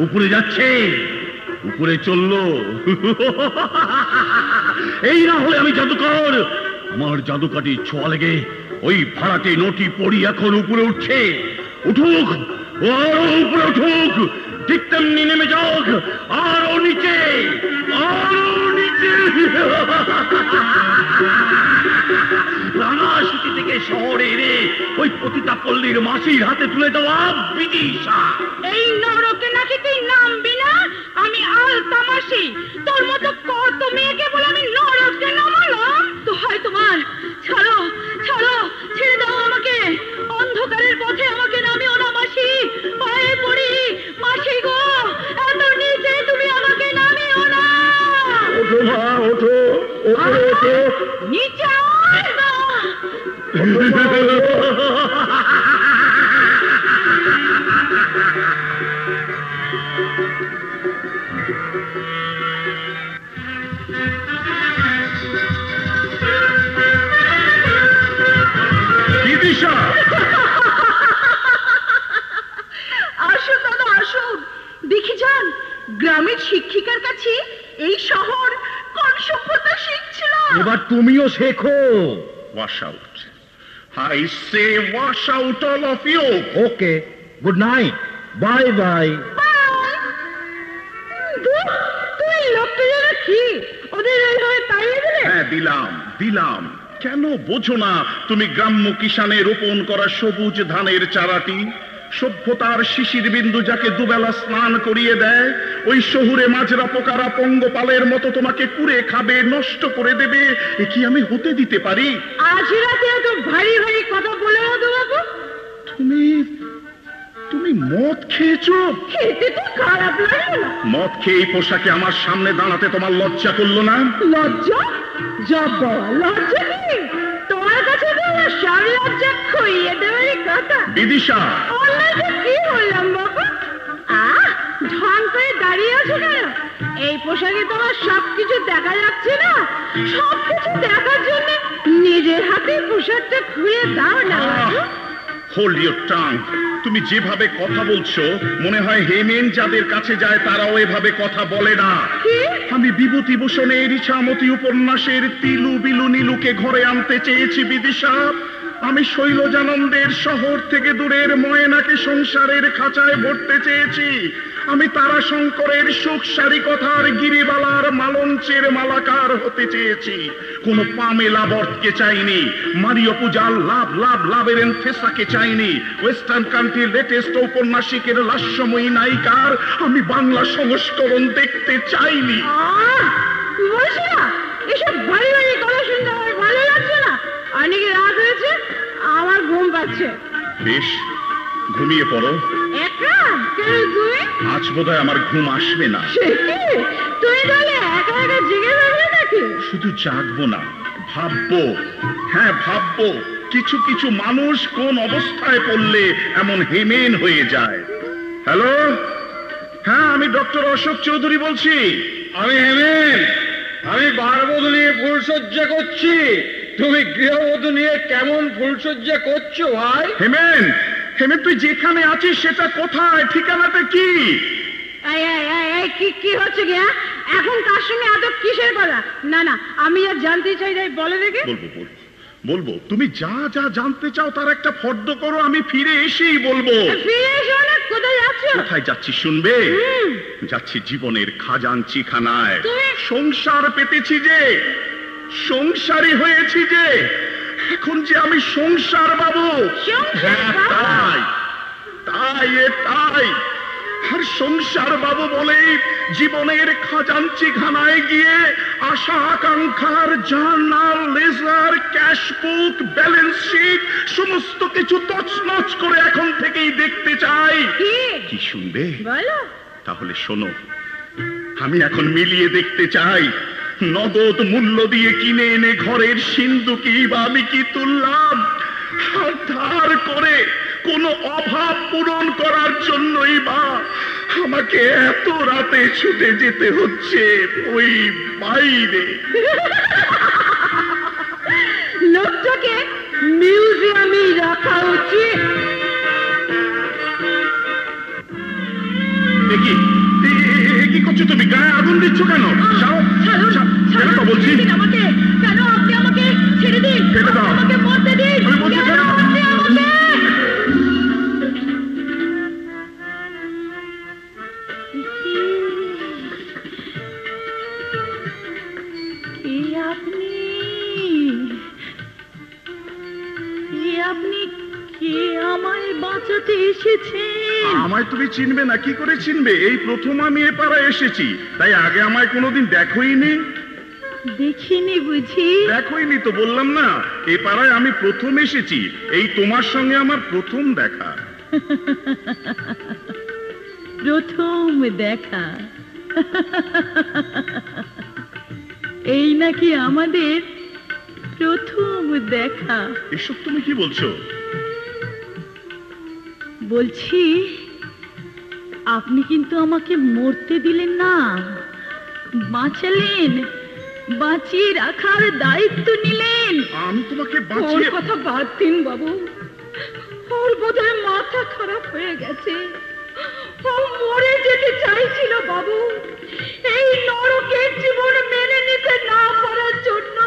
উপরে যাচ্ছে, উপরে চললো। এই না হলে আমি জাদুকর। আমার জাদুকাঠির ছোঁয়া লেগে ওই ভাড়াটে নটি পড়ি এখন উপরে উঠছে। উঠুক, ও আরো উপরে উঠুক, ঠিক তেমনি নেমে যাক, আরো নিচে, আরো নিচে। রাঙাশুটি থেকে শহরে এনে ওই পতিতা পল্লীর মাসির হাতে তুলে দেওয়া বিদিশা। এই নরকে নাকি তুই নামবি না? আমি আলতা মাসি, তোর মতো কত মেয়েকে বলে আমি নরকে নামালাম। তো হয় তোমার। ছাড়ো, ছাড়ো, ছেড়ে দাও আমাকে। অন্ধকারের পথে আমাকে নামিও না মাসি, পায়ে পড়ি মাসি গো, এত নিচে তুমি আমাকে নামিও না। ওঠো মা, ওঠো, ওঠো, ওঠো। নিচে আয় না। বিদিশা, আসুন দাদা, আসুন। দেখি যান, গ্রামের শিক্ষিকার কাছে এই শহর কোন সভ্যতা শিখছিল। এবার তুমিও শেখো। Wash out. I say wash out all of you. Okay, good night, bye bye. তুই লোকটা যেন কি ওদের এইভাবে তাড়িয়ে দিলে? হ্যাঁ, দিলাম। কেন বোঝো না তুমি গ্রাম্য কিষানে রোপণ করা সবুজ ধানের চারাটি? সভ্যতার শিশির বিন্দু যাকে দুবেলা স্নান করিয়ে দেয়, ওই শহুরে মাজরা পোকারা পঙ্গপালের মতো তোমাকে কুড়ে খাবে, নষ্ট করে দেবে, এ কি আমি হতে দিতে পারি? আজ রাতে এত ভারী ভারী কথা বলে মধু বাবু। তুমি মদ খেয়েছো? খেতে তো খারাপ লাগলো না। মদ খেয়ে এই পোশাকে আমার সামনে দাঁড়াতে তোমার লজ্জা করলো না? লজ্জা? যাবা লজ্জা কি? তোমার কাছে তো আমার সব লজ্জা খুইয়ে দেওয়ারই কথা। বিদিশা, অন্যটা কি বললাম বাবা? ঢং করে দাঁড়িয়ে আছো কেন? এই পোশাকে তোমার সবকিছু দেখা যাচ্ছে না? সবকিছু দেখার জন্য নিজের হাতে পোশাকটা খুলে দাও না বাবু। Hold your tongue. তুমি যেভাবে কথা বলছো মনে হয় হেমেন যাদের কাছে যায় তারাও এভাবে কথা বলে না। আমি বিভূতিভূষণের ইছামতি উপন্যাসের তিলু বিলু নীলুকে ঘরে আনতে চেয়েছি বিদিশা। আমি শৈলজানন্দের শহর থেকে দূরের ময়নাকে সংসারের খাঁচায় ভরতে চেয়েছি। আমি তারাশঙ্করের সুখ সারি কথার গিরিবালার মালঞ্চের মালাকার হতে চেয়েছি। কোন পামেলা বর্তকে চাইনি, মারিও পূজার লাভের থেসাকে চাইনি, ওয়েস্টার্ন কান্ট্রির লেটেস্ট ঔপন্যাসিকের লাস্যময়ী নায়িকার আমি বাংলা সংস্করণ দেখতে চাইনি। বলছি না, এসব ভারী ভারী কথা শুনতে আমার ভালো লাগছে না। অনেক রাত হয়েছে, আমার ঘুম পাচ্ছে। বেশ, ঘুমিয়ে পড়ো। একা? কেন তুমি? আজ বোধহয় আমার ঘুম আসবে না। সে কি? তুমি তাহলে একা একা জেগে থাকবে নাকি? শুধু জাগবো না, ভাববো। হ্যাঁ, ভাববো কিছু কিছু মানুষ কোন অবস্থায় পড়লে এমন হেমেন হয়ে যায়। হ্যালো, হ্যাঁ আমি ডক্টর অশোক চৌধুরী বলছি। আমি হেমেন, আমি বারবধূ নিয়ে ফুলসজ্জা করছি। তুমি গৃহবধূ নিয়ে কেমন ফুলসজ্জা করছো ভাই? হেমেন, তুই যেখানে আছিস সেটা কোথায়, ঠিকানাটা কি? কি হচ্ছে গিয়া? এখন কার সঙ্গে এত কিসের কথা? না না, আমি আর জানতে চাই না, বলে দেখে। বলবো তুমি যা যা জানতে চাও তার একটা ফর্দ করো, আমি ফিরে এসেই বলবো। ফিরে এসো না? কোথায় যাচ্ছ? কোথায় যাচ্ছি শুনবে? যাচ্ছি জীবনের খাজাঞ্চিখানায়। সংসার পেতেছি যে, সংসারী হয়েছি যে, এখন যে আমি সংসার বাবু। তাই আর সংসার বাবু বলেই জীবনের খাজাঞ্চিখানায় গিয়ে আশা আকাঙ্ক্ষার journal, ledger, cashbook, balance sheet সমস্ত কিছু তছনছ করে এখন থেকেই দেখতে চাই। কি শুনবে? তাহলে শোনো, আমি এখন মিলিয়ে দেখতে চাই নগদ মূল্য দিয়ে কিনে এনে ঘরের সিন্ধুকি বা আমি কি তুললাম, আর ধার করে কোন অভাব পূরণ করার জন্যই বা আমাকে এত রাতে ছুটে যেতে হচ্ছে ওই বাইরে। লোকটাকে মিউজিয়ামে রাখা উচিত। কি করছো তুমি? গায়ে আগুন দিচ্ছ কেন? বলছি আমাকে কেন? আপনি আমাকে ছেড়ে দিন, আমাকে মরতে দিন। আপনি কে আমায় বাঁচাতে এসেছেন? আমায় তুমি চিনবে না? কি করে চিনবে? এই প্রথম আমি এ পাড়ায় এসেছি, তাই আগে আমায় কোনোদিন দেখোইনি। দেখিনি বুঝি? দেখোইনি তো বললাম না, এ পাড়ায় আমি প্রথম এসেছি, এই তোমার সঙ্গে আমার প্রথম দেখা। প্রথম দেখা? এই নাকি আমাদের প্রথম দেখা? এসব তুমি কি বলছো? বলছি, আপনি কিন্তু আমাকে মরতে দিলেন না, বাঁচালেন, বাঁচিয়ে রাখার দায়িত্ব নিলেন। আমি তোমাকে ওর কথা বাদ দিন বাবু, ওর বোধহয় মাথা খারাপ হয়ে গেছে। ও মরে যেতে চাইছিল বাবু, এই নরকের জীবন মেনে নিতে না পারার জন্য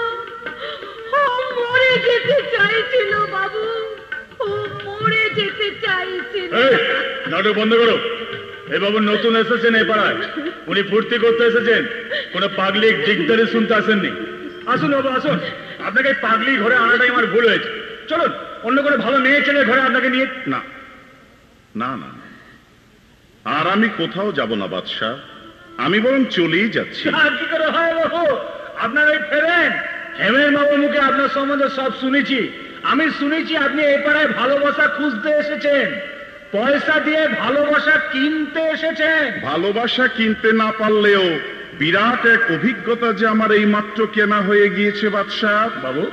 ও মরে যেতে চাইছিল বাবু, ও মরে যেতে চাইছিল। নাটক বন্ধ করো। এই বাবু নতুন এসেছেন এই পাড়ায়, উনি ফুর্তি করতে এসেছেন, কোন পাগলি দিকদারি শুনতে আসেননি। আসুন বাবু আসুন, আপনাকে পাগলি ঘরে আনাটাই আমার ভুল হয়েছে। চলুন অন্য কোনো ভালো মেয়ে ছেলে ঘরে আপনাকে নিয়ে। না, না না, আর আমি কোথাও যাব না বাদশাহ, আমি বরং চলেই যাচ্ছি। কি করে হয় বাবু, আপনার এই ফেরেন হেমের বাবুর মুখে আপনার সম্বন্ধে সব শুনেছি। আমি শুনেছি আপনি এই পাড়ায় ভালোবাসা খুঁজতে এসেছেন, পয়সা দিয়ে ভালোবাসা কিনতে এসেছেন। ভালোবাসা কিনতে না পারলেও বিরাট এক অভিজ্ঞতা যে আমার এই মাত্র কেনা হয়ে গিয়েছে বাদশাহ বাবু।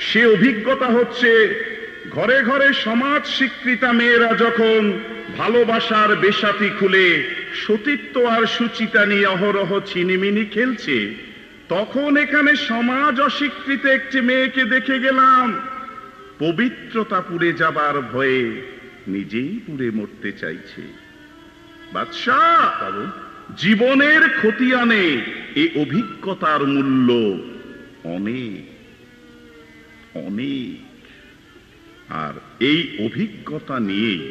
সে অভিজ্ঞতা হচ্ছে, ঘরে ঘরে সমাজ স্বীকৃতা মেয়েরা যখন ভালোবাসার বেশাতি খুলে সতীত্ব আর সুচিতা নিয়ে অহরহ ছিনিমিনি খেলছে, তখন এখানে সমাজ অস্বীকৃত একটি মেয়েকে দেখে গেলাম পবিত্রতা পুড়ে যাবার ভয়ে নিজেই পুড়ে মরতে চাইছে। বাদশাহ বাবু, জীবনের খতিয়ানে এই অভিজ্ঞতার মূল্য অনেক অনেক, আর এই অভিজ্ঞতা নিয়েই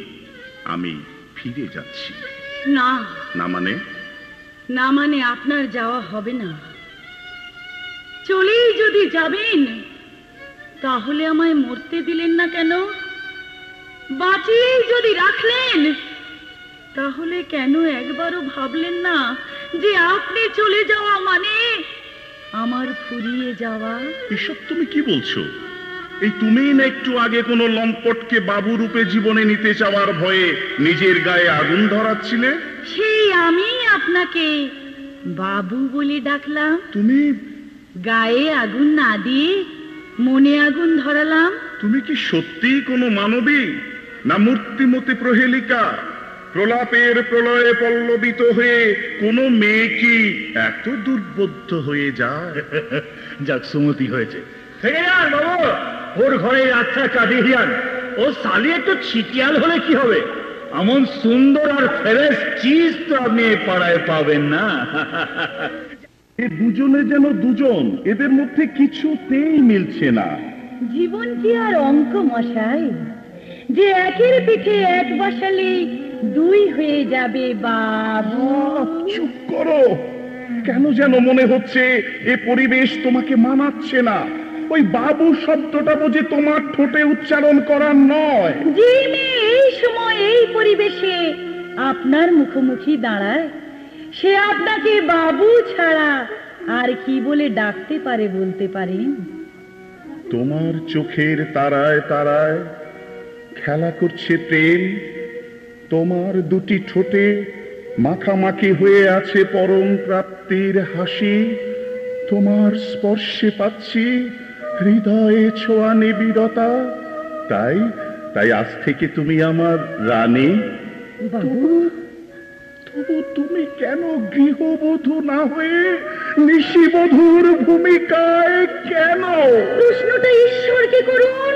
আমি ফিরে যাচ্ছি। না না মানে? না মানে আপনার যাওয়া হবে না। চলেই যদি যাবেন তাহলে আমায় মরতে দিলেন না কেন? বাঁচিয়েই যদি রাখলেন তাহলে কেন একবারও ভাবলেন না যে আপনি চলে যাওয়া মানে আমার ফুরিয়ে যাওয়া? এসব তুমি কি বলছো? এই তুমিই না একটু আগে কোন লম্পটকে বাবু রূপে জীবনে নিতে চাওয়ার ভয়ে নিজের গায়ে আগুন ধরাচ্ছিলে। সেই আমি আপনাকে বাবু বলে ডাকলাম, তুমি গায়ে আগুন না দিয়ে মনে আগুন ধরালাম। তুমি কি সত্যিই কোনো মানবী, না মূর্তিমতি প্রহেলিকা? প্রলাপের প্রলয়ে পল্লবিত হয়ে কোন মেয়ে কি এত দুর্বোধ্য হয়ে যায়? যাক, সুমতি হয়েছে। থেকে যান বাবু, ওর ঘরে আচ্ছা কাঁদিয়ে যান। ও সালি একটু ছিটিয়াল হলে কি হবে? এমন সুন্দর আর ফ্রেশ চিজ তো আপনি এই পাড়ায় পাবেন না। এ দুজনে যেন দুজন, এদের মধ্যে কিছুতেই মিলছে না। জীবন কি আর অঙ্ক মশাই, যে একের পিঠে এক বসালে দুই হয়ে যাবে বাবু? চুপ করো। কেন যেন মনে হচ্ছে এ পরিবেশ তোমাকে মানাচ্ছে না। ওই বাবু শব্দটা বুঝি তোমার ঠোঁটে উচ্চারণ করার নয়। যে মেয়ে এই সময় এই পরিবেশে আপনার মুখোমুখি দাঁড়ায়, সে আপনাকে বাবু ছাড়া আর কি বলে ডাকতে পারে বলতে পারেন? তোমার চোখের তারায় তারায় খেলা করছে প্রেম, তোমার দুটি ঠোঁটে মাখামাখি হয়ে আছে পরম প্রাপ্তির হাসি। তোমার স্পর্শে পাচ্ছি হৃদয়ে ছোঁয়া নিবিড়তা। তাই তাই আজ থেকে তুমি আমার রানী। বাবু, তবু তুমি কেন গৃহবধূ না হয়ে নিশিবধূর ভূমিকায় কেন? প্রশ্নটা ঈশ্বরকে করুন,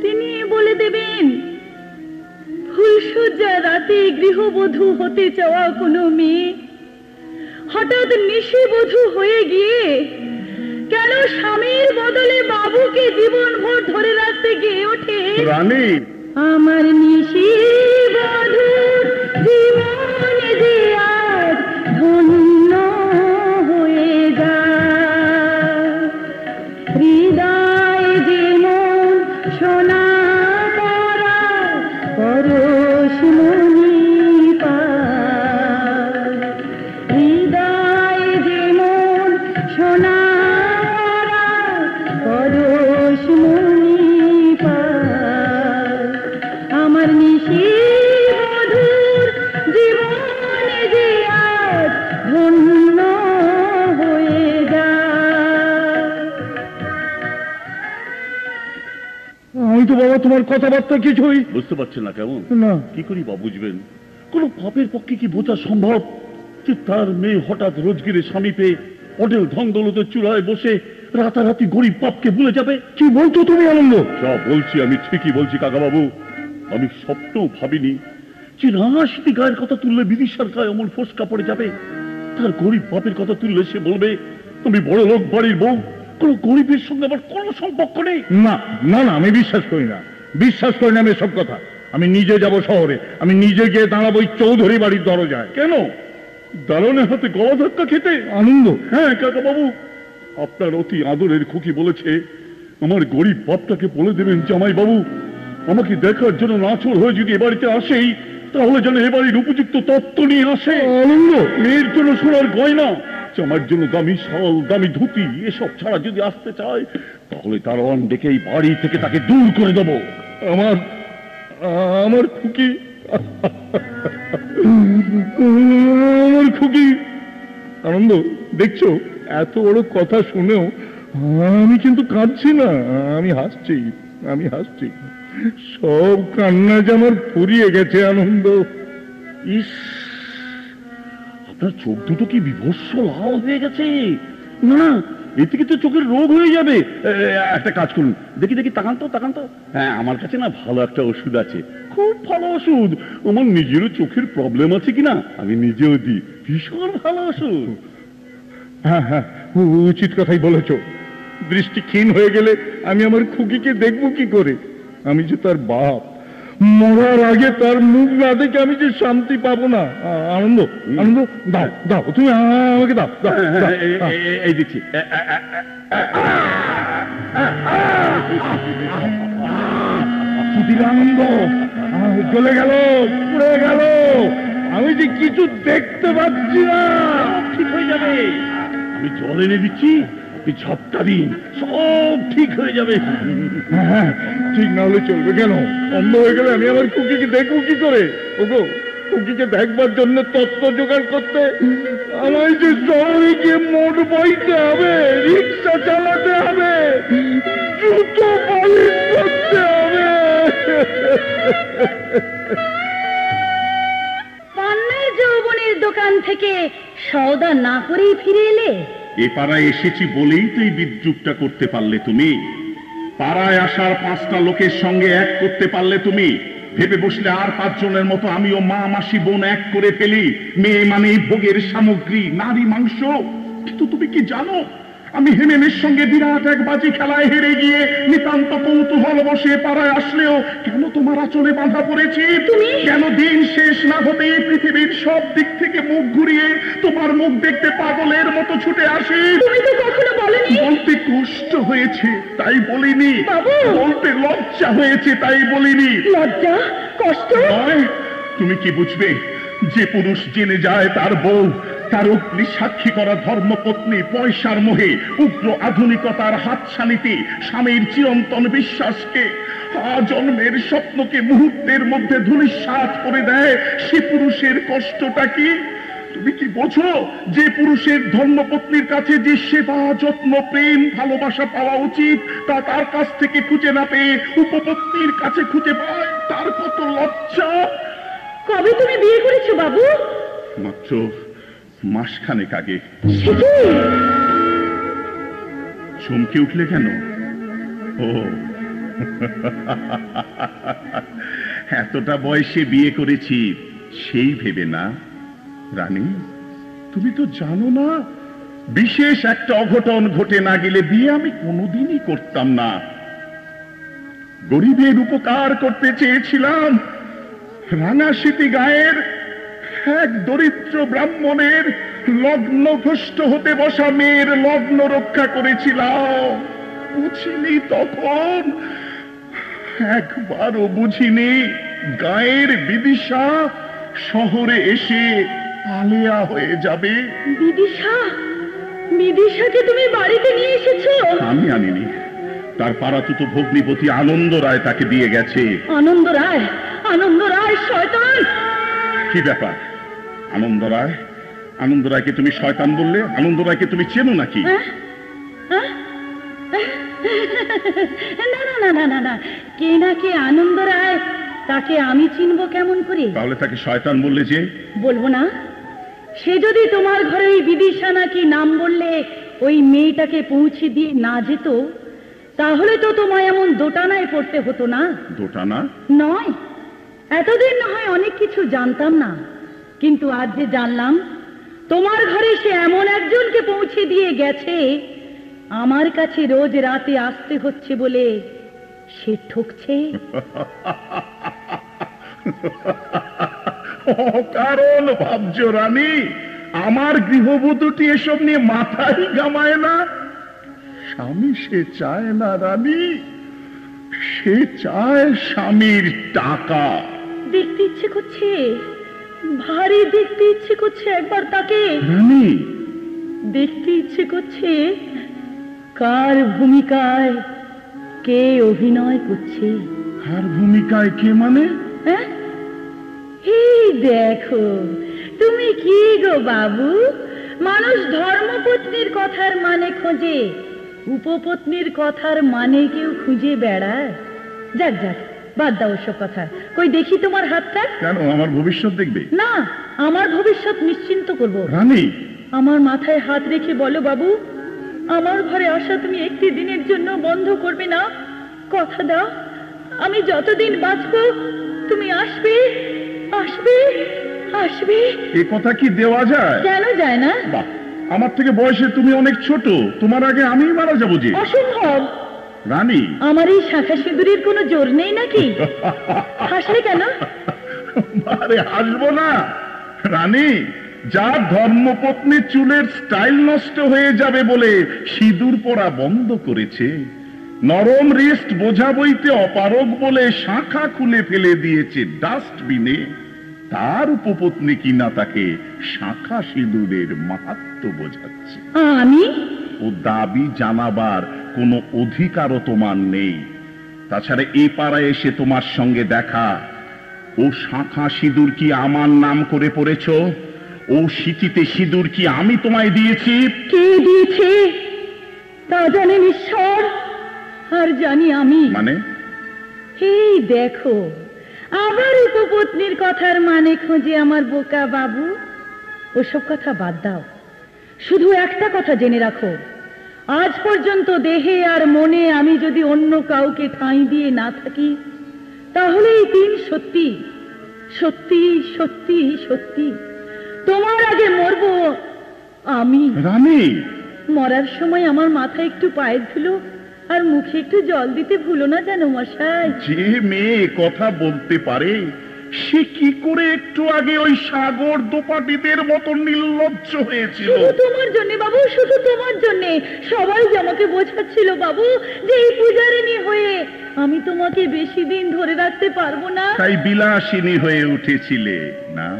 তিনি বলে দেবেন। ফুলসজ্জা রাতে গৃহবধূ হতে চাওয়া কোনো মেয়ে হঠাৎ নিশিবধূ হয়ে গিয়ে কেন স্বামীর বদলে বাবুকে জীবনভর ধরে রাখতে গিয়ে ওঠে? রানী, আমার নিশিবধূর জীবনে যে আজ ধন্য হয়ে যায়, হৃদয় যেমন সোনা পরা পরশমণি পায়, হৃদয় যেমন সোনা পরা পরশমণি পায়, আমার নিশিবধূর জীবনে যে আজ ধন্য হয়ে যায়। আমি তো বাবা তোমার কথাবার্তা কিছুই বুঝতে পারছেন না কেমন? না। কি করি বা বুঝবেন? কোন পাপের পক্ষে কি বোঝা সম্ভব যে তার মেয়ে হঠাৎ রোজগিরে স্বামী পেয়ে হোটেল ধনদৌলতের চূড়ায় বসে রাতারাতি গরিব পাপকে ভুলে যাবে? কি বলছো তুমি আনন্দ? যা বলছি আমি ঠিকই বলছি কাকা বাবু। আমি স্বপ্নও ভাবিনি যে রাঙাশিতি গায়ের কথা তুললে বিদিশার গায়ে অমন ফোসকা পড়ে যাবে। তার গরিব বাপের কথা তুললে সে বলবে তুমি বড় লোক বাড়ির বউ, কোন গরিবের সঙ্গে আমার কোনো সম্পর্ক নেই। না না না, আমি বিশ্বাস করি না, বিশ্বাস করি না আমি সব কথা। আমি নিজে যাব শহরে, আমি নিজে গিয়ে দাঁড়াবো ওই চৌধুরী বাড়ির দরজায়। কেন? দারোয়ানের হাতে গলা ধাক্কা খেতে? আনন্দ, হ্যাঁ কাকা বাবু, আপনার অতি আদরের খুকি বলেছে আমার গরিব বাপটাকে বলে দেবেন জামাই বাবু আমাকে দেখার জন্য নাছোড় হয়ে যদি এ বাড়িতে আসেই, তাহলে যেন এ বাড়ির উপযুক্ত তত্ত্ব নিয়ে আসে। আনন্দ, মেয়ের জন্য সোনার গয়না, আমার জন্য দামি শাল, দামি ধুতি, এসব ছাড়া যদি আসতে চায়, তাহলে দারোয়ান ডেকে এই বাড়ি থেকে তাকে দূর করে দেব। আমার খুকি, আমার খুকি। আনন্দ, দেখছো, এত বড় কথা শুনেও আমি কিন্তু কাঁদছি না, আমি হাসছি, আমি হাসছি। সব কান্না যে আমার ফুরিয়ে গেছে। আনন্দ, ইস, আপনার চোখ দুটো কি বিভৎস লাল হয়ে গেছে। না, এর থেকে তো চোখের রোগ হয়ে যাবে। একটা কাজ করুন, দেখি দেখি, তাকান তো, তাকান তো। হ্যাঁ, আমার কাছে না ভালো একটা ওষুধ আছে, খুব ভালো ওষুধ। আমার নিজেরও চোখের প্রবলেম আছে কিনা আমি নিজেও দিই, ভীষণ ভালো ওষুধ। হ্যাঁ হ্যাঁ, উচিত কথাই বলেছ। দৃষ্টি ক্ষীণ হয়ে গেলে আমি আমার খুকিকে দেখবো কি করে? আমি যে তার বাপ, মরার আগে তার মুখ না দেখে আমি যে শান্তি পাবো না। আনন্দ, আনন্দ, দাও দাও, তুমি আমাকে দাও। এই দিচ্ছি। আনন্দ চলে গেল, পুড়ে গেল, আমি যে কিছু দেখতে পাচ্ছি না। ঠিক হয়ে যাবে, আমি জল এনে দিচ্ছি, আপনি ঝপটা দিন, সব ঠিক হয়ে যাবে। হ্যাঁ, ঠিক না হলে চলবে কেন? অন্ধ হয়ে গেলে আমি আমার কুকিকে দেখবো কি করে? ওগো, কুকিকে দেখবার জন্য তত্ত্ব জোগাড় করতে আমায় যে শহরে গিয়ে মোট বইতে হবে, রিক্সা চালাতে হবে, জুতো পালিশ করতে হবে। পান্নায় যৌবনের দোকান থেকে সওদা না করেই ফিরে এলে? এ পাড়ায় এসেছি বলেই তো এই বিদ্রুপটা করতে পারলে তুমি। পাড়ায় আসার 5টা লোকের সঙ্গে এক করতে পারলে তুমি। ভেবে বসলে আর 5 জনের মতো আমিও মা, মাসি, বোন এক করে ফেলি। মেয়ে মানে ভোগের সামগ্রী, নারী মাংস। কিন্তু তুমি কি জানো, আমি হেমেনের সঙ্গে বিরাট এক বাজি খেলায় হেরে গিয়ে নিতান্ত কৌতূহল বসে পাড়ায় আসলেও কেন তোমার আঁচলে বাঁধা পড়েছি? তুমি কেন দিন শেষ না হতে পৃথিবীর সব দিক থেকে মুখ ঘুরিয়ে তোমার মুখ দেখতে পাগলের মতো ছুটে আসি? তুমি তো কখনো বলনি। বলতে কষ্ট হয়েছে তাই বলিনি, বলতে লজ্জা হয়েছে তাই বলিনি। লজ্জা, কষ্ট নয়, তুমি কি বুঝবে? যে পুরুষ জেনে যায় তার বউ তার অগ্নি সাক্ষী করা ধর্মপত্নী পয়সার মোহে, উগ্র আধুনিকতার হাতছানিতে স্বামীর চিরন্তন বিশ্বাসকে, আজন্মের স্বপ্নকে মুহূর্তের মধ্যে ধূলিসাৎ করে দেয়, সে পুরুষের কষ্টটা কি তুমি কি বোঝো? যে পুরুষের ধর্মপত্নীর কাছে যে সেবা, যত্ন, প্রেম, ভালোবাসা পাওয়া উচিত তা তার কাছ থেকে খুঁজে না পেয়ে উপপত্নীর কাছে খুঁজে পায়, তার কত লজ্জা। কবে তুমি বিয়ে করেছো বাবু? মাত্র মাসখানেক আগে। চমকে উঠলে কেন? ও, এতটা বয়সে বিয়ে করেছি সেই ভেবে না রানী? তুমি তো জানো না, বিশেষ একটা অঘটন ঘটে না গেলে বিয়ে আমি কোনোদিনই করতাম না। গরিবের উপকার করতে চেয়েছিলাম। রাঙাশীতি গায়ের এক দরিদ্র ব্রাহ্মণের লগ্ন ভ্রষ্ট হতে বসা মেয়ের লগ্ন রক্ষা করেছিলাম। বুঝিনি তখন, একবারও বুঝিনি গায়ের বিদিশা শহরে এসে আলেয়া হয়ে যাবে। বিদিশা? বিদিশাকে তুমি বাড়িতে নিয়ে এসেছো? আমি আনিনি, তার পাড়াতুতো ভগ্নিপতি আনন্দ রায় তাকে দিয়ে গেছে। আনন্দ রায়? আনন্দ রায় শয়তান! কি ব্যাপার? আনন্দ রায়? আনন্দ রায়কে তুমি শয়তান বললে? আনন্দ রায়কে তুমি চেনো নাকি? না না না না না না, কে না কে আনন্দ রায়, তাকে আমি চিনবো কেমন করে? তাহলে তাকে শয়তান বললে যে? বলবো না। সে যদি তোমার ঘরে ওই বিদিশা নাকি নাম বললে ওই মেয়েটাকে পৌঁছে দিয়ে না যেত, তাহলে তো তোমায় এমন দোটানায় পড়তে হতো না। দোটানা নয়, এতদিন না হয় অনেক কিছু জানতাম না, কিন্তু আজ যে জানলাম তোমার ঘরে সে এমন একজনকে পৌঁছে দিয়ে গেছে, আমার কাছে রোজ রাতে আসতে হচ্ছে বলে সে ঠকছে। কারণ ভাবছ রানী আমার গৃহবধূটি এসব নিয়ে মাথায় ঘামায় না? স্বামী সে চায় না রানী, সে সে চায় স্বামীর টাকা। দেখতে ইচ্ছে করছে, ভারী দেখতে ইচ্ছে করছে একবার তাকে। রানী, দেখতে ইচ্ছে করছে কার ভূমিকায় কে অভিনয় করছে। আর ভূমিকায় কে মানে? হ্যাঁ, এই দেখো তুমি কি গো বাবু, মানুষ ধর্মপত্নীর কথার মানে খোঁজে, উপপত্নীর কথার মানে কেউ খুঁজে বেড়ায়? যাক যাক, বাদ দাও ওসব কথা। কই দেখি তোমার হাতটা। কেন, আমার ভবিষ্যৎ দেখবে? না, আমার ভবিষ্যৎ নিশ্চিন্ত করব। রানী, আমার মাথায় হাত রেখে বলো বাবু, আমার ঘরে আসা তুমি একটি দিনের জন্য বন্ধ করবে না? কথা দাও, আমি যতদিন বাঁচবো তুমি আসবে, আসবে, আসবে। এ কথা কি দেওয়া যায়? কেন যায় না? বাহ, আমার থেকে বয়সে তুমি অনেক ছোট, তোমার আগে আমিই মারা যাবো যে। অসম্ভব। রানী, আমার এই শাখা সিঁদুরের কোনো জোর নেই নাকি? হাসলে কেন? আরে হাসবো না রানী, যার ধর্মপত্নীর চুলের স্টাইল নষ্ট হয়ে যাবে বলে সিঁদুর পরা বন্ধ করেছে, নরম রিস্ট বোঝা বইতে অপারগ বলে শাখা খুলে ফেলে দিয়েছে ডাস্টবিনে, তার উপপত্নী কিনা তাকে শাখা সিঁদুরের মাহাত্ম্য বোঝাচ্ছে। আমি? ও দাবি জানাবার কোনো অধিকারও তোমার নেই। তাছাড়া এই পাড়ায় এসে তোমার সঙ্গে দেখা, ও শাখা সিঁদুর কি আমার নাম করে পড়েছ? ও সিঁথিতে সিঁদুর কি আমি তোমায় দিয়েছি? কে দিয়েছে তা জানেন ঈশ্বর, আর জানি আমি। মানে? এই দেখো, আবার উপপত্নীর কথার মানে খোঁজে আমার বোকা বাবু। ওসব কথা বাদ দাও, শুধু একটা কথা জেনে রাখো, আজ পর্যন্ত দেহে আর মনে আমি যদি অন্য কাউকে ঠাঁই দিয়ে না থাকি, তাহলে এই দিন সত্যি সত্যি সত্যি সত্যি তোমার আগে মরবো আমি। রানী, মরার সময় আমার মাথায় একটু পায়ের ধুলো আর মুখে একটু জল দিতে ভুলো না যেন মশাই। যে মেয়ে কথা বলতে পারে সে কি করে একটু আগে ওই সাগর দোপাটিদের মতো নির্লজ্জ হয়েছিল? শুধু তোমার জন্য বাবু, শুধু তোমার জন্য। সবাই যে আমাকে বোঝাচ্ছিল বাবু যে এই পূজারিনী হয়ে আমি তোমাকে বেশি দিন ধরে রাখতে পারবো না, তাই বিলাসিনী হয়ে উঠেছিলে না?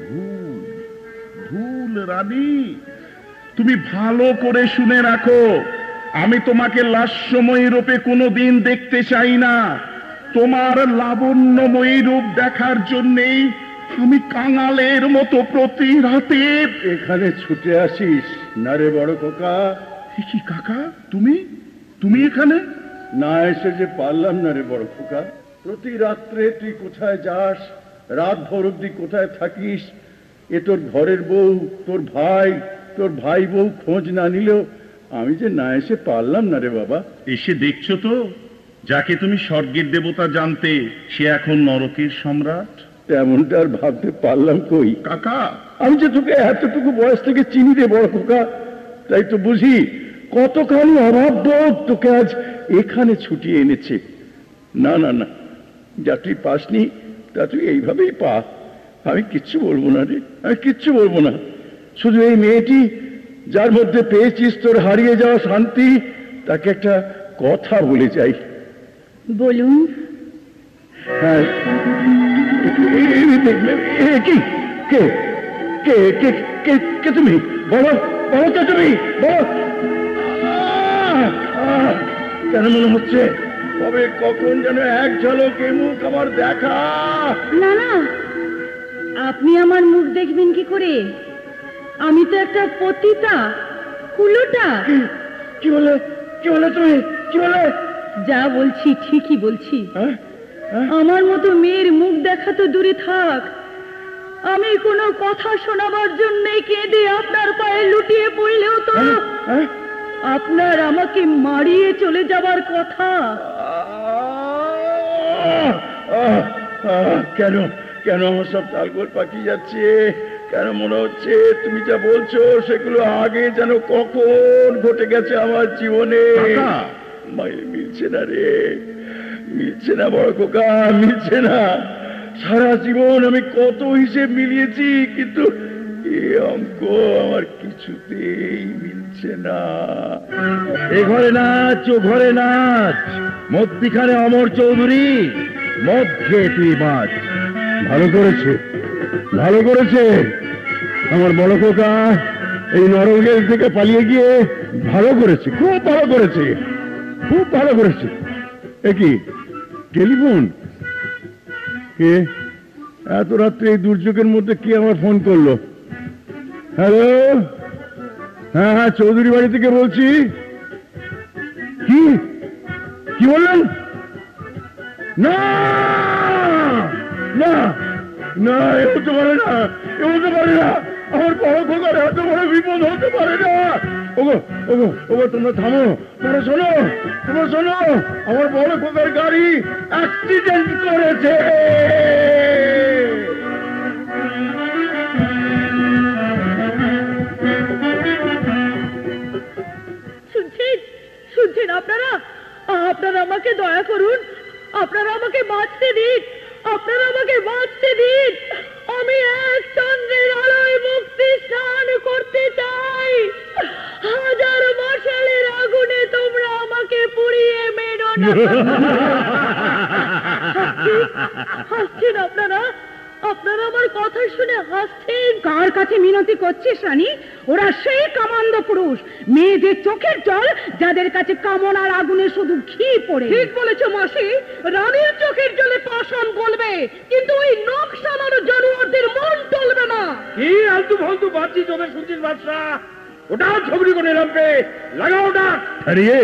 ভুল, ভুল রানী। তুমি ভালো করে শুনে রাখো, আমি তোমাকে লাস্যময়ী রূপে কোনোদিন দেখতে চাই না। তোমার লাবণ্যময়ী রূপ দেখার জন্যেই আমি কাঙালের মতো প্রতি রাতে এখানে ছুটে আসিস না রে বড় খোকা? কি কাকা, তুমি তুমি এখানে? না এসে যে পারলাম না রে বড় খোকা। প্রতি রাত্রে তুই কোথায় যাস, রাত ভর অব্দি কোথায় থাকিস, এ তোর ঘরের বউ, তোর ভাই বউ খোঁজ না নিলেও আমি যে না এসে পারলাম না রে বাবা। এসে দেখছো তো, যাকে তুমি স্বর্গের দেবতা জানতে সে এখন নরকের সম্রাট। তেমনটা আর ভাবতে পারলাম কই কাকা, আমি যে তোকে এতটুকু বয়স থেকে চিনি রে বড় খোকা, তাই তো বুঝি কতখানি অভাব বোধ তোকে আজ এখানে ছুটিয়ে এনেছে। না না না, যা তুই পাসনি তা তুই এইভাবেই পা। আমি কিচ্ছু বলবো না রে, আমি কিচ্ছু বলবো না। শুধু এই মেয়েটি যার মধ্যে পেয়েছিস তোর হারিয়ে যাওয়া শান্তি, তাকে একটা কথা বলে যাই। বলুন। হ্যাঁ, কি কে কে কে কে কে তুমি? বলো বলো তো, তুমি বলো। কেন মনে হচ্ছে তবে কখন যেন এক ঝলক এ মুখ আমার দেখা? না না, আপনি আমার মুখ দেখবেন কি করে? আমি তো একটা পতিতা, কুলোটা। কি বলে তুমি? কি বলে? যা বলছি ঠিকই বলছি। হ্যাঁ? আমার মতো মেয়ের মুখ দেখা তো দূরে থাক, আমি কোনো কথা শোনাবার জন্য কেঁদে আপনার পায়ে লুটিয়ে পড়লেও তো আপনার আমাকে মারিয়ে চলে যাবার কথা। কেন কেন আমার সব তালগোল পাকিয়ে যাচ্ছে? কেন মনে হচ্ছে তুমি যা বলছো সেগুলো আগে যেন কখন ঘটে গেছে আমার জীবনে? মিলছে না রে, মিলছে না বড় খোকা, মিলছে না। সারা জীবন আমি কত হিসেব মিলিয়েছি, কিন্তু এ অঙ্ক আমার কিছুতেই মিলছে হচ্ছে না। এ ঘরে নাচ, ও ঘরে নাচ, মধ্যিখানে অমর চৌধুরী, মধ্যে তুই বাঁচ। ভালো করেছে, ভালো করেছে আমার বড় খোকা, এই নরকের থেকে পালিয়ে গিয়ে ভালো করেছে, খুব ভালো করেছে, খুব ভালো করেছে। এ কি টেলিফোন? কে এত রাত্রে এই দুর্যোগের মধ্যে কে আমার ফোন করলো? হ্যালো, হ্যাঁ হ্যাঁ, চৌধুরী বাড়ি থেকে বলছি। কি কি বললেন? না না না, এ হতে পারে না, এ হতে পারে না, আমার বড় খোকার এত বড় বিপদ হতে পারে না। ওগো ওগো ওগো, তোমরা থামো, তোমরা শোনো, তোমরা শোনো, আমার বড় খোকার গাড়ি অ্যাক্সিডেন্ট করেছে। শুনছেন, শুনছেন আপনারা? আপনারা আমাকে দয়া করুন, আপনারা আমাকে বাঁচতে দিন, আপনারা আমাকে বাঁচতে দিন। আমি এক চন্দ্রের আলোয় মুক্তি স্নান করতে চাই। হাজার মশালের আগুনে তোমরা আমাকে পুড়িয়ে মেরো না। হাসছেন আপনারা? আপনারা আমার কথা শুনে হাসছেন? কার কাছে মিনতি করছিস রানী? ওরা সেই কামান্দ পুরুষ, মেয়েদের চোখের জল, যাদের কাছে কামনার আগুনে শুধু ঘি পড়ে। ঠিক বলেছ মাসি, রানীর চোখের জলে পাষাণ গলবে, কিন্তু ওই নকশালার জানোয়ারদের মন টলবে না। কি আলতু ফালতু বাচ্চি তোদের শুনছিস বাদশা? ওটা ছবরি করে নামবে, লাগাও ওটা। ঠেরিয়ে,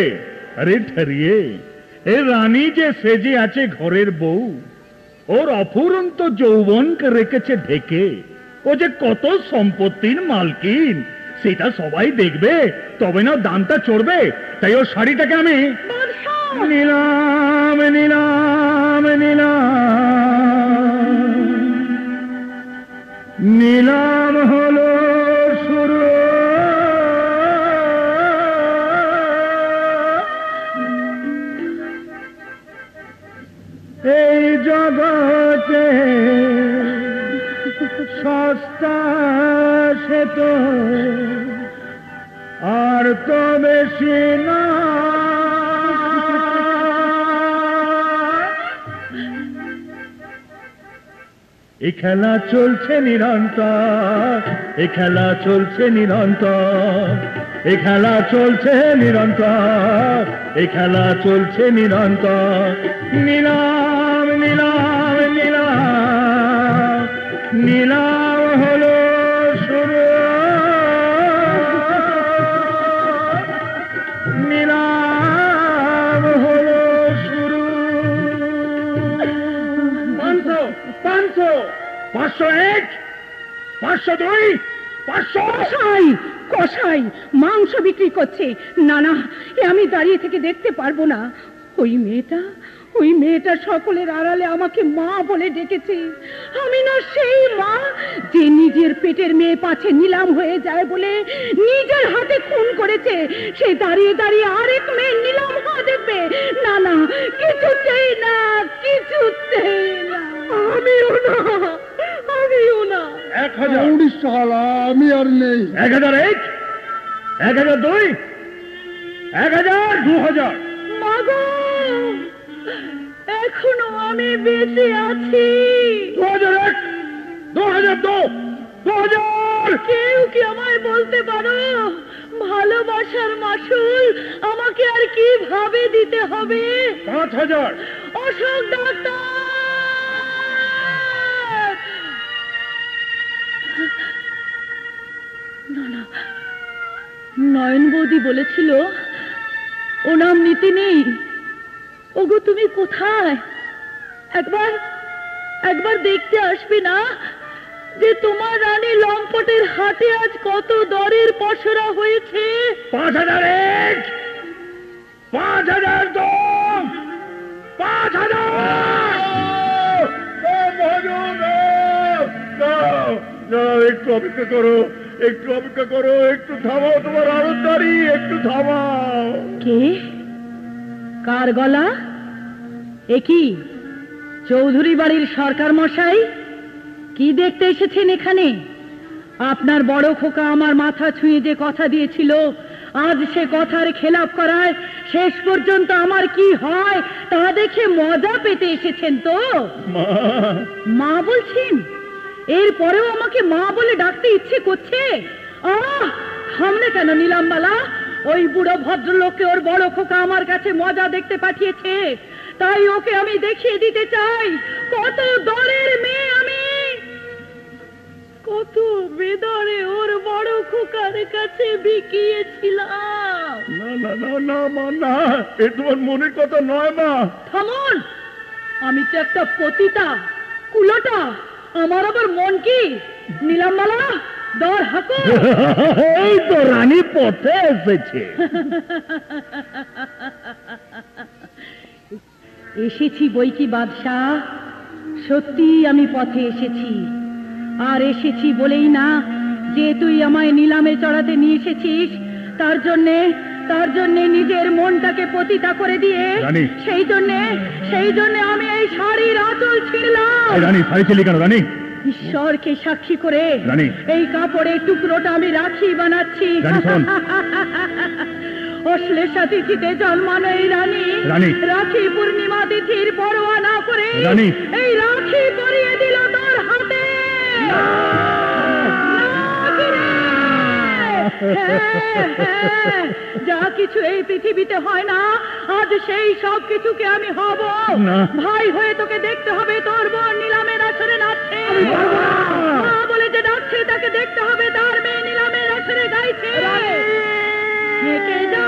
আরে ঠেরিয়ে, এ রানী যে সেজে আছে ঘরের বউ, ওর অফুরন্ত যৌবনকে রেখেছে ঢেকে, ও যে কত সম্পত্তির মালকিন সেটা সবাই দেখবে, তবে না দামটা চড়বে। তাই ওর শাড়িটাকে আমি নিলাম নিলাম নিলাম নিলাম, হলো শুরু। এই জগতে সস্তা সে তো আর তো বেশি না। এই খেলা চলছে নিরন্তর, এই খেলা চলছে নিরন্তর, এই খেলা চলছে নিরন্তর, এই খেলা চলছে নিরন্তর। নিলাম নিলাম নিলাম নিলাম, হলো শুরু। নিলাম হলো শুরু। 500 500 501 502 500। কসাই, কসাই মাংস বিক্রি করছে। না না, এ আমি দাঁড়িয়ে থেকে দেখতে পারবো না। ওই মেয়েটা সকলের আড়ালে আমাকে মা বলে ডেকেছে। আমি না সেই মা যে নিজের পেটের মেয়ে পাছে নিলাম হয়ে যায় বলে নিজের হাতে খুন করেছে। সে দাঁড়িয়ে দাঁড়িয়ে আরেক মেয়ে নিলাম হওয়া দেখবে। না না, কিছুতেই না, কিছুতেই না। আমিও না, আমিও না। 1000 উড়িষ্যালা, আমি আর নেই। 1001 1002 1000 2000। মাগো, এখনো আমি বেঁচে আছি। 2001 2002 2000। কেউ কি আমায় বলতে পারো ভালোবাসার মাসুল আমাকে আর কিভাবে দিতে হবে? 5000। অশোক ডাক্তার! না না, নয়ন বৌদি বলেছিল ও নাম নিতে নেই। ওগো, তুমি কোথায়? একবার দেখতে আসবে না যে তোমার রানী লম্পটের হাটে আজ কত দরের পসরা হয়েছে? 5001 5002 5000। একটু অপেক্ষা করো, একটু অপেক্ষা করো, একটু থামাও তোমার আড়তদারি, একটু থামাও। কে? কার গলা? এ কি চৌধুরী বাড়ির সরকার মশাই? কি দেখতে এসেছেন এখানে? আপনার বড় খোকা আমার মাথা ছুঁয়ে যে কথা দিয়েছিল আজ সে কথার খেলাপ করায় শেষ পর্যন্ত আমার কি হয় তা দেখে মজা পেতে এসেছেন তো? মা বলছেন? এরপরেও আমাকে মা বলে ডাকতে ইচ্ছে করছে? থামলে কেন নীলামবালা? ওই বুড়ো ভদ্রলোককে ওর বড় খোকা আমার কাছে মজা দেখতে পাঠিয়েছে, তাই ওকে আমি দেখিয়ে দিতে চাই কত দরের মেয়ে আমি, কত বেদরে ওর বড় খোকার কাছে বিকিয়েছিলাম। না না না না মা, না, এ তোমার মনের কথা নয় মা। থামুন, আমি তো একটা পতিতা কুলোটা, আমার আবার মন কি? নীলামবালা দর হাঁকো। এই তো রানী পথে এসেছে। এসেছি বই কি বাদশাহ, সত্যি আমি পথে এসেছি। আর এসেছি বলেই না যে তুই আমায় নিলামে চড়াতে নিয়ে এসেছিস, তার জন্যে নিজের মনটাকে পতিতা করে দিয়ে সেই জন্যে আমি এই শাড়ির আঁচল ছিঁড়লাম। রানী শাড়ি ছিলি কেন রানী? ঈশ্বরকে সাক্ষী করে এই কাপড়ের টুকরোটা আমি রাখি বানাচ্ছি। অশ্লেষা তিথিতে জন্মানো এই রানী রাখি পূর্ণিমা তিথির পরোয়া না করে এই রাখি পরিয়ে দিল তোর হাতে। যা কিছু এই পৃথিবীতে হয় না আজ সেই সব কিছুকে আমি হব। ভাই হয়ে তোকে দেখতে হবে তোর বোন নিলামের আসরে নাচছে, মা বলে যে ডাকছে তাকে দেখতে হবে তার মেয়ে নিলামের আসরে গাইছে। থেকে যা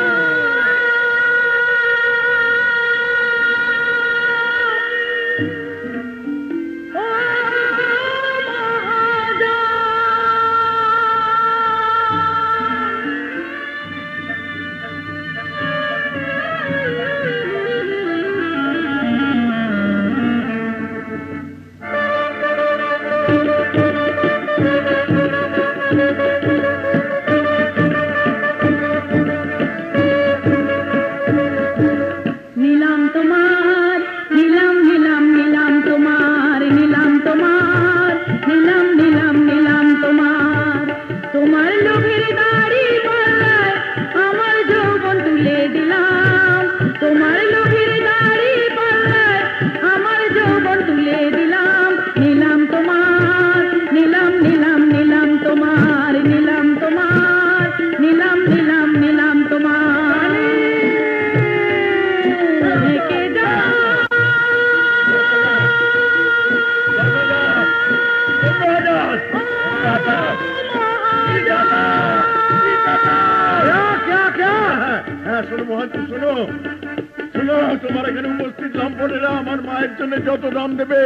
তোমার এখানে উপস্থিত লম্পটেরা আমার মায়ের জন্য যত দাম দেবে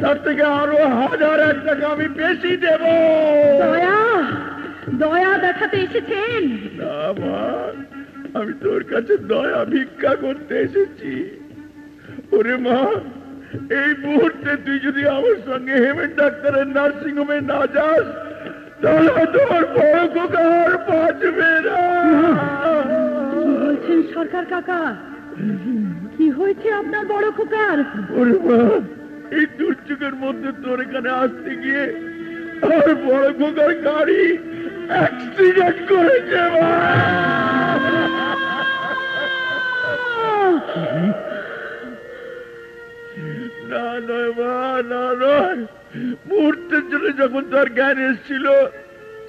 তার থেকে আরো 1001 টাকা আমি বেশি দেব। দয়া দেখাতে এসেছেন? না মা, আমি তোর কাছে দয়া ভিক্ষা করতে এসেছি। ওরে মা, এই মুহূর্তে তুই যদি আমার সঙ্গে হেমেন ডাক্তারের নার্সিং হোমে না যাস তাহলে তোমার বড় খোকা আর বাঁচবে না। বলছেন সরকার কাকা? কি হয়েছে আপনার বড় খোকার? ওরে মা, এই দুর্যোগের মধ্যে তোর এখানে আসতে গিয়ে আর বড় খোকার গাড়ি অ্যাক্সিডেন্ট করেছে। না নয় মা, না নয়, মুহূর্তের জন্য যখন তার জ্ঞান এসেছিল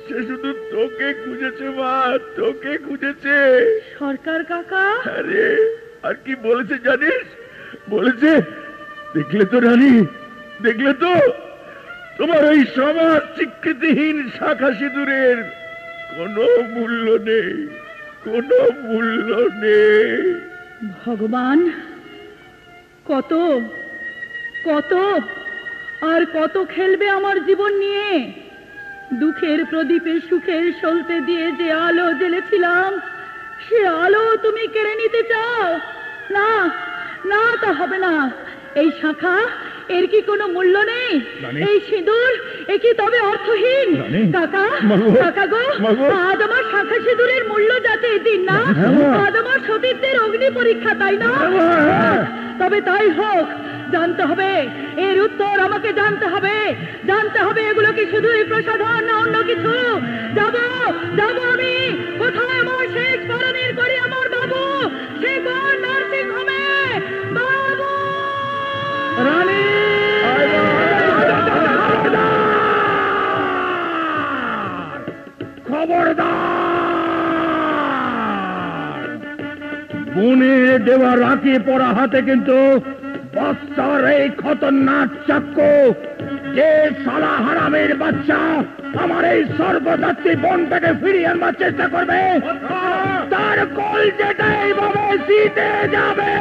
সে শুধু তোকে খুঁজেছে মা, তোকে খুঁজেছে। সরকার কাকা? আরে আর কি বলেছে জানিস? বলেছে, দেখলে তো রানী, দেখলে তো তোমার ওই সমাজ স্বীকৃতিহীন শাখা সিঁদুরের কোনো মূল্য নেই, কোনো মূল্য নেই। ভগবান, কত কত আর কত খেলবে আমার জীবন নিয়ে? দুঃখের প্রদীপে সুখের সলতে দিয়ে যে আলো জ্বেলেছিলাম সে আলো তুমি কেড়ে নিতে চাও? না না, তা হবে না। এই শাখা, এর কি কোনো মূল্য নেই? এই সিঁদুর, এ কি তবে অর্থহীন? কাকা, কাকা গো, আজ আমার শাখা সিঁদুরের মূল্য যাতে দিন না, আজ আমার সতীত্বের অগ্নি পরীক্ষা, তাই না? তবে তাই হোক, জানতে হবে এর উত্তর, আমাকে জানতে হবে। জানতে হবে এগুলো কি শুধুই প্রসাধন না অন্য কিছু? যাবো যাবো আমি, কোথায় আমার শেষ খবরদার! বনে দেওয়া রাখি পড়া হাতে কিন্তু বাচ্চার এই খতরনাক চাক্কু, যে সালা হারামের বাচ্চা আমার এই সর্বদাত্রী বনটাকে ফিরিয়ে আনবার চেষ্টা করবে, তার কলজেটা এইভাবে শীতে যাবে।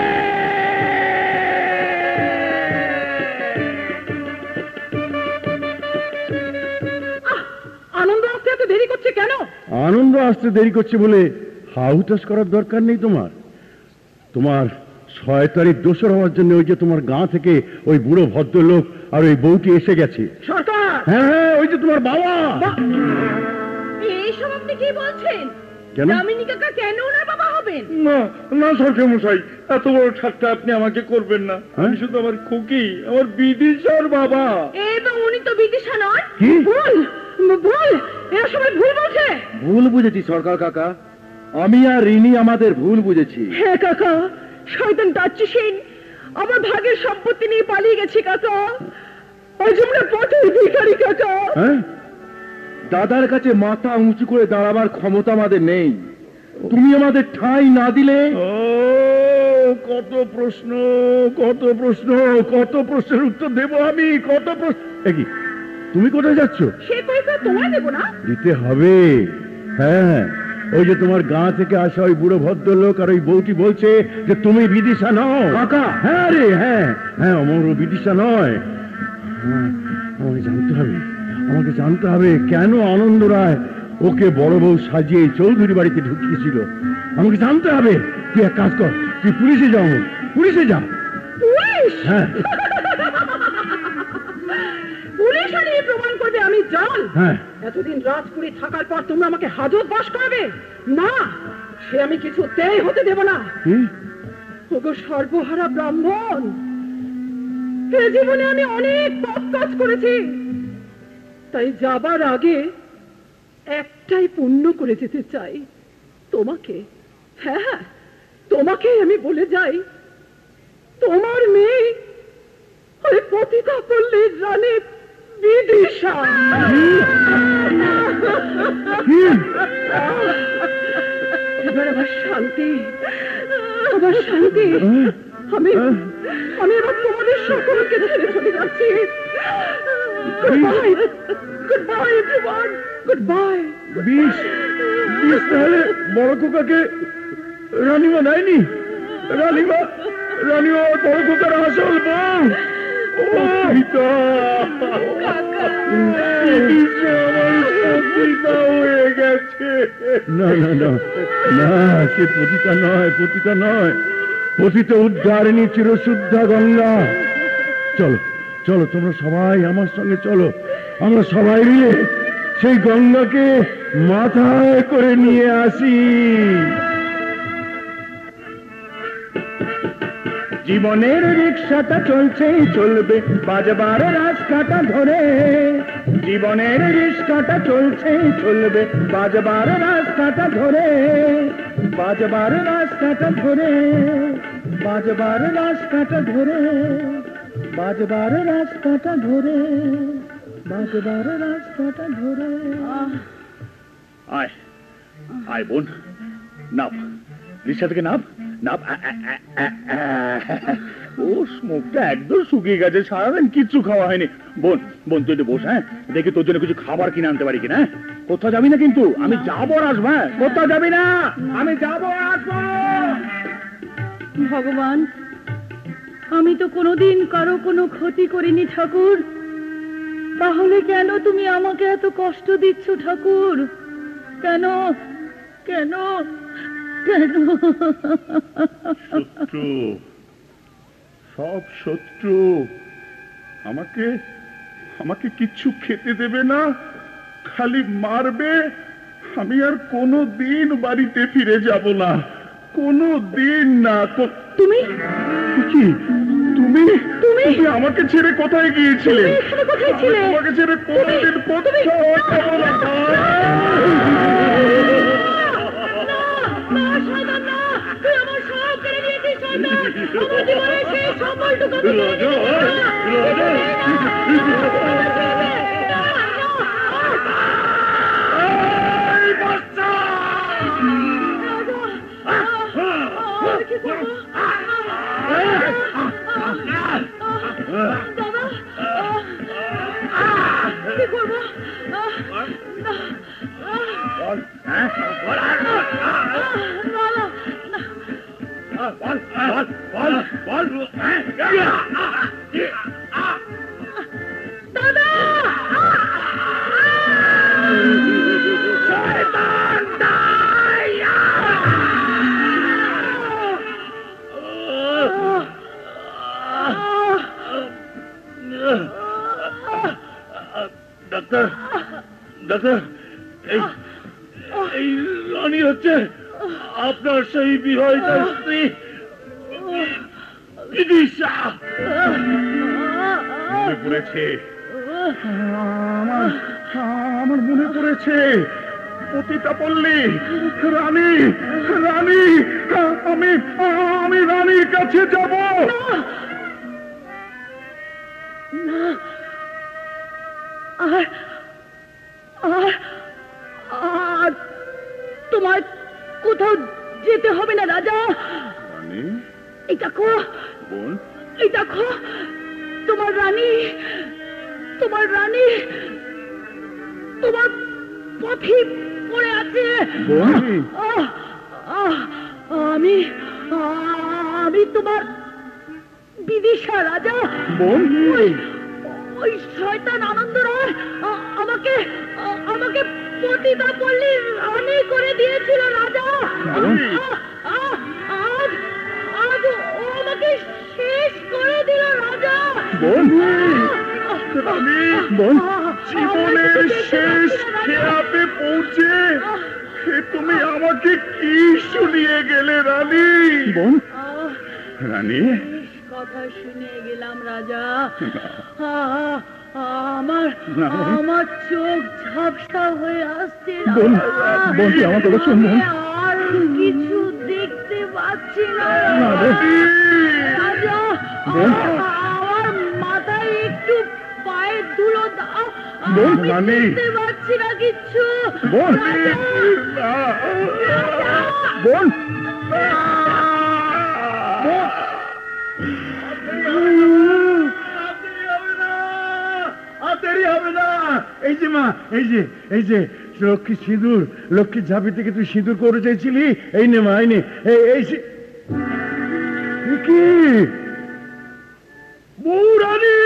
আনন্দ আসতে এত দেরি করছে কেন? আনন্দ আসতে দেরি করছে বলে হাউতাস করার দরকার নেই তোমার। তোমার শয়তানির দোষর হওয়ার জন্য ওই যে তোমার গাঁ থেকে ওই বুড়ো ভদ্রলোক আর ওই বউটি এসে গেছে। সরকার! হ্যাঁ হ্যাঁ, ওই যে তোমার বাবা। এইসব আপনি কি বলছেন? কেন? দামিনী কাকা কেন ওনার বাবা হবেন? না না সরকার মশাই, এত বড় ঠাট্টা আপনি আমাকে করবেন না। আমি শুধু আমার খুকি, আমার বিদিশার বাবা। এবং উনি তো বিদিশা নন। কি? ভুল ভুল, এরা সবাই ভুল বলছে। ভুল বুঝেছি সরকার কাকা, আমি আর রিনি আমাদের ভুল বুঝেছি। হ্যাঁ কাকা, শয়তান টাচ্ছি সেন আমার ভাগের সম্পত্তি নিয়ে পালিয়ে গেছে কাকা। আজ আমরা পথের ভিখারি কাকা। হ্যাঁ, দাদার কাছে মাথা উঁচু করে দাঁড়াবার ক্ষমতা আমাদের নেই। তুমি আমাদের ঠাঁই না দিলে। ও কত প্রশ্ন, কত প্রশ্ন, কত প্রশ্নের উত্তর দেবো আমি, কত প্রশ্ন। কি তুমি কোথায় যাচ্ছ? সে পয়সা তোমায় দেবো না? দিতে হবে। হ্যাঁ, ওই যে তোমার গাঁ থেকে আসা ওই বুড়ো ভদ্রলোক আর ওই বউটি বলছে যে তুমি বিদিশা নও। কাকা? হ্যাঁ রে, হ্যাঁ হ্যাঁ, অমর বিদিশা নয়। আমাকে জানতে হবে কেন আনন্দ রায় ওকে বড় বউ সাজিয়ে চৌধুরী বাড়িতে ঢুকিয়েছিল। আমাকে জানতে হবে। তুই এক কাজ কর, তুই পুলিশে যাও, পুলিশে যা। পুলিশ? হ্যাঁ। পুলিশ আনিয়ে প্রমাণ করবে আমি জাল। হ্যাঁ। এতদিন রাজপুরী থাকার পর তোমরা আমাকে হাজত বাস করাবে না, সে আমি কিছুতেই হতে দেব না। ওগো সর্বহারা ব্রাহ্মণ, এ জীবনে আমি অনেক পাপ কাজ করেছি, তাই যাবার আগে একটাই পুণ্য করে যেতে চাই, তোমাকে। হ্যাঁ, তোমাকে আমি বলে যাই, তোমার মেয়ে ওই পতিতা পল্লীর রানী বিদিশা। এবার আমার শান্তি, আমার শান্তি। আমি এবার তোমাদের সকলকে ছেড়ে চলে যাচ্ছি। Goodbye, goodbye everyone, goodbye. বিষ তাহলে বড় খোকাকে রানীমা দেয়নি? রানীমা বড় খোকার আসল বউ। আমার পতিতা হয়ে গেছে। না না না না, সে পতিতা নয়, পতিতা নয়, পতিতা উদ্ধারিণী চিরশুদ্ধা গঙ্গা। চলো চলো, তোমরা সবাই আমার সঙ্গে চলো, আমরা সবাই মিলে সেই গঙ্গাকে মাথায় করে নিয়ে আসি। জীবনের রিক্সাটা চলছেই চলবে বাজবার রাস্তাটা ধরে, জীবনের রিক্সাটা চলছেই চলবে বাজবার রাস্তাটা ধরে, বাজবার রাস্তাটা ধরে, বাজবার রাস্তাটা ধরে, বাজবার রাস্তাটা ধরে, বাজবার রাস্তাটা ধরে। আয় আয় বোন, নাম রিক্সা থেকে নাম। ও মুখটা একদম শুকিয়ে গেছে, সারাদিন কিচ্ছু খাওয়া হয়নি। বোন বোন তুই একটু বস, হ্যাঁ দেখি তোর জন্য কিছু খাবার কিনে আনতে পারি কিনা। কোথাও যাবি না কিন্তু, আমি যাবো আর আসবো। হ্যাঁ, কোথাও যাবি না, আমি যাবো আর আসবো। ভগবান, আমি তো কোনোদিন কারো কোনো ক্ষতি করিনি ঠাকুর, তাহলে কেন তুমি আমাকে এত কষ্ট দিচ্ছ ঠাকুর? কেন কেন কেন? শত্রু, সব শত্রু। আমাকে কিচ্ছু খেতে দেবে না, খালি মারবে। আমি আর কোনো দিন বাড়িতে ফিরে যাব না, কোনো দিন না। তুমি কি তুমি তুমি আমাকে ছেড়ে কোথায় গিয়েছিলে? কোথায় ছিলে? তোমাকে ছেড়ে কোনোদিন কোথাও যাব না। ডাক্তার ডাক্তার, এই রানী হচ্ছে আপনার সেই বিবাহিতা স্ত্রী বিদিশা। মনে পড়েছে, আমার মনে পড়েছে, পতিতা পল্লী রানী, রানী, আমি রানীর কাছে যাব। তোমার কোথাও যেতে হবে না রাজা। এই দেখো, এই দেখো, তোমার রানী, তোমার রানী তোমার পথে পড়ে আছে। আমি আমি তোমার বিদিশা রাজা। ওই শয়তান আনন্দ রায় আমাকে আমাকে পতিতা পল্লীর রানী করে দিয়েছিল রাজা। আজ আজ ও আমাকে শেষ করে দিল রাজা। জীবনের শেষ খেয়াতে পৌঁছে তুমি আমাকে কি শুনিয়ে গেলে রানী? রানী, কথা শুনে গেলাম রাজা। আমার আমার চোখ ঝাপসা হয়ে আসছে আর কিছু দেখতে পাচ্ছি না রাজা। আমার মাথায় একটু পায়ের ধুলো দাও, আমি দেখতে পাচ্ছি না কিচ্ছু। দেরি হবে না। এই যে মা, এই যে এই যে লক্ষ্মী সিঁদুর, লক্ষ্মীর ঝাঁপি থেকে তুই সিঁদুর করে চাইছিলি, এই নে মা, এই নে। এই কি বৌরানী,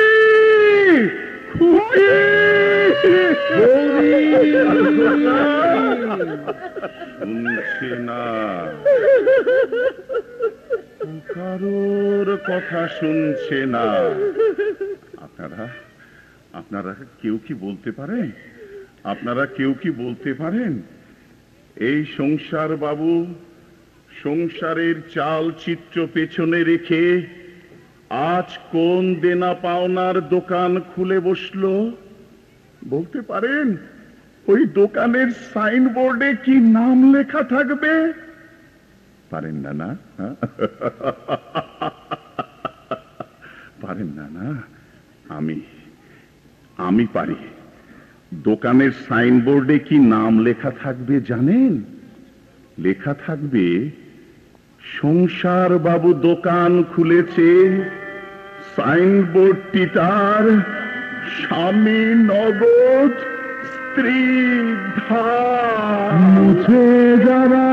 শুনছে না, কারোর কথা শুনছে না। আপনারা কেউ কি বলতে পারেন? আপনারা কেউ কি বলতে পারেন এই সংসার বাবু সংসারের চাল চিত্র পেছনে রেখে আজ কোন দেনা পাওনার দোকান খুলে বসলো? বলতে পারেন ওই দোকানের সাইনবোর্ডে কি নাম লেখা থাকবে? পারেন না? না পারেন না? আমি পারি। দোকানের সাইনবোর্ডে কি নাম লেখা থাকবে জানেন? লেখা থাকবে সংসার বাবু দোকান খুলেছে, সাইনবোর্ডটি তার স্বামী নগদ, স্ত্রী ধার। মুছে যারা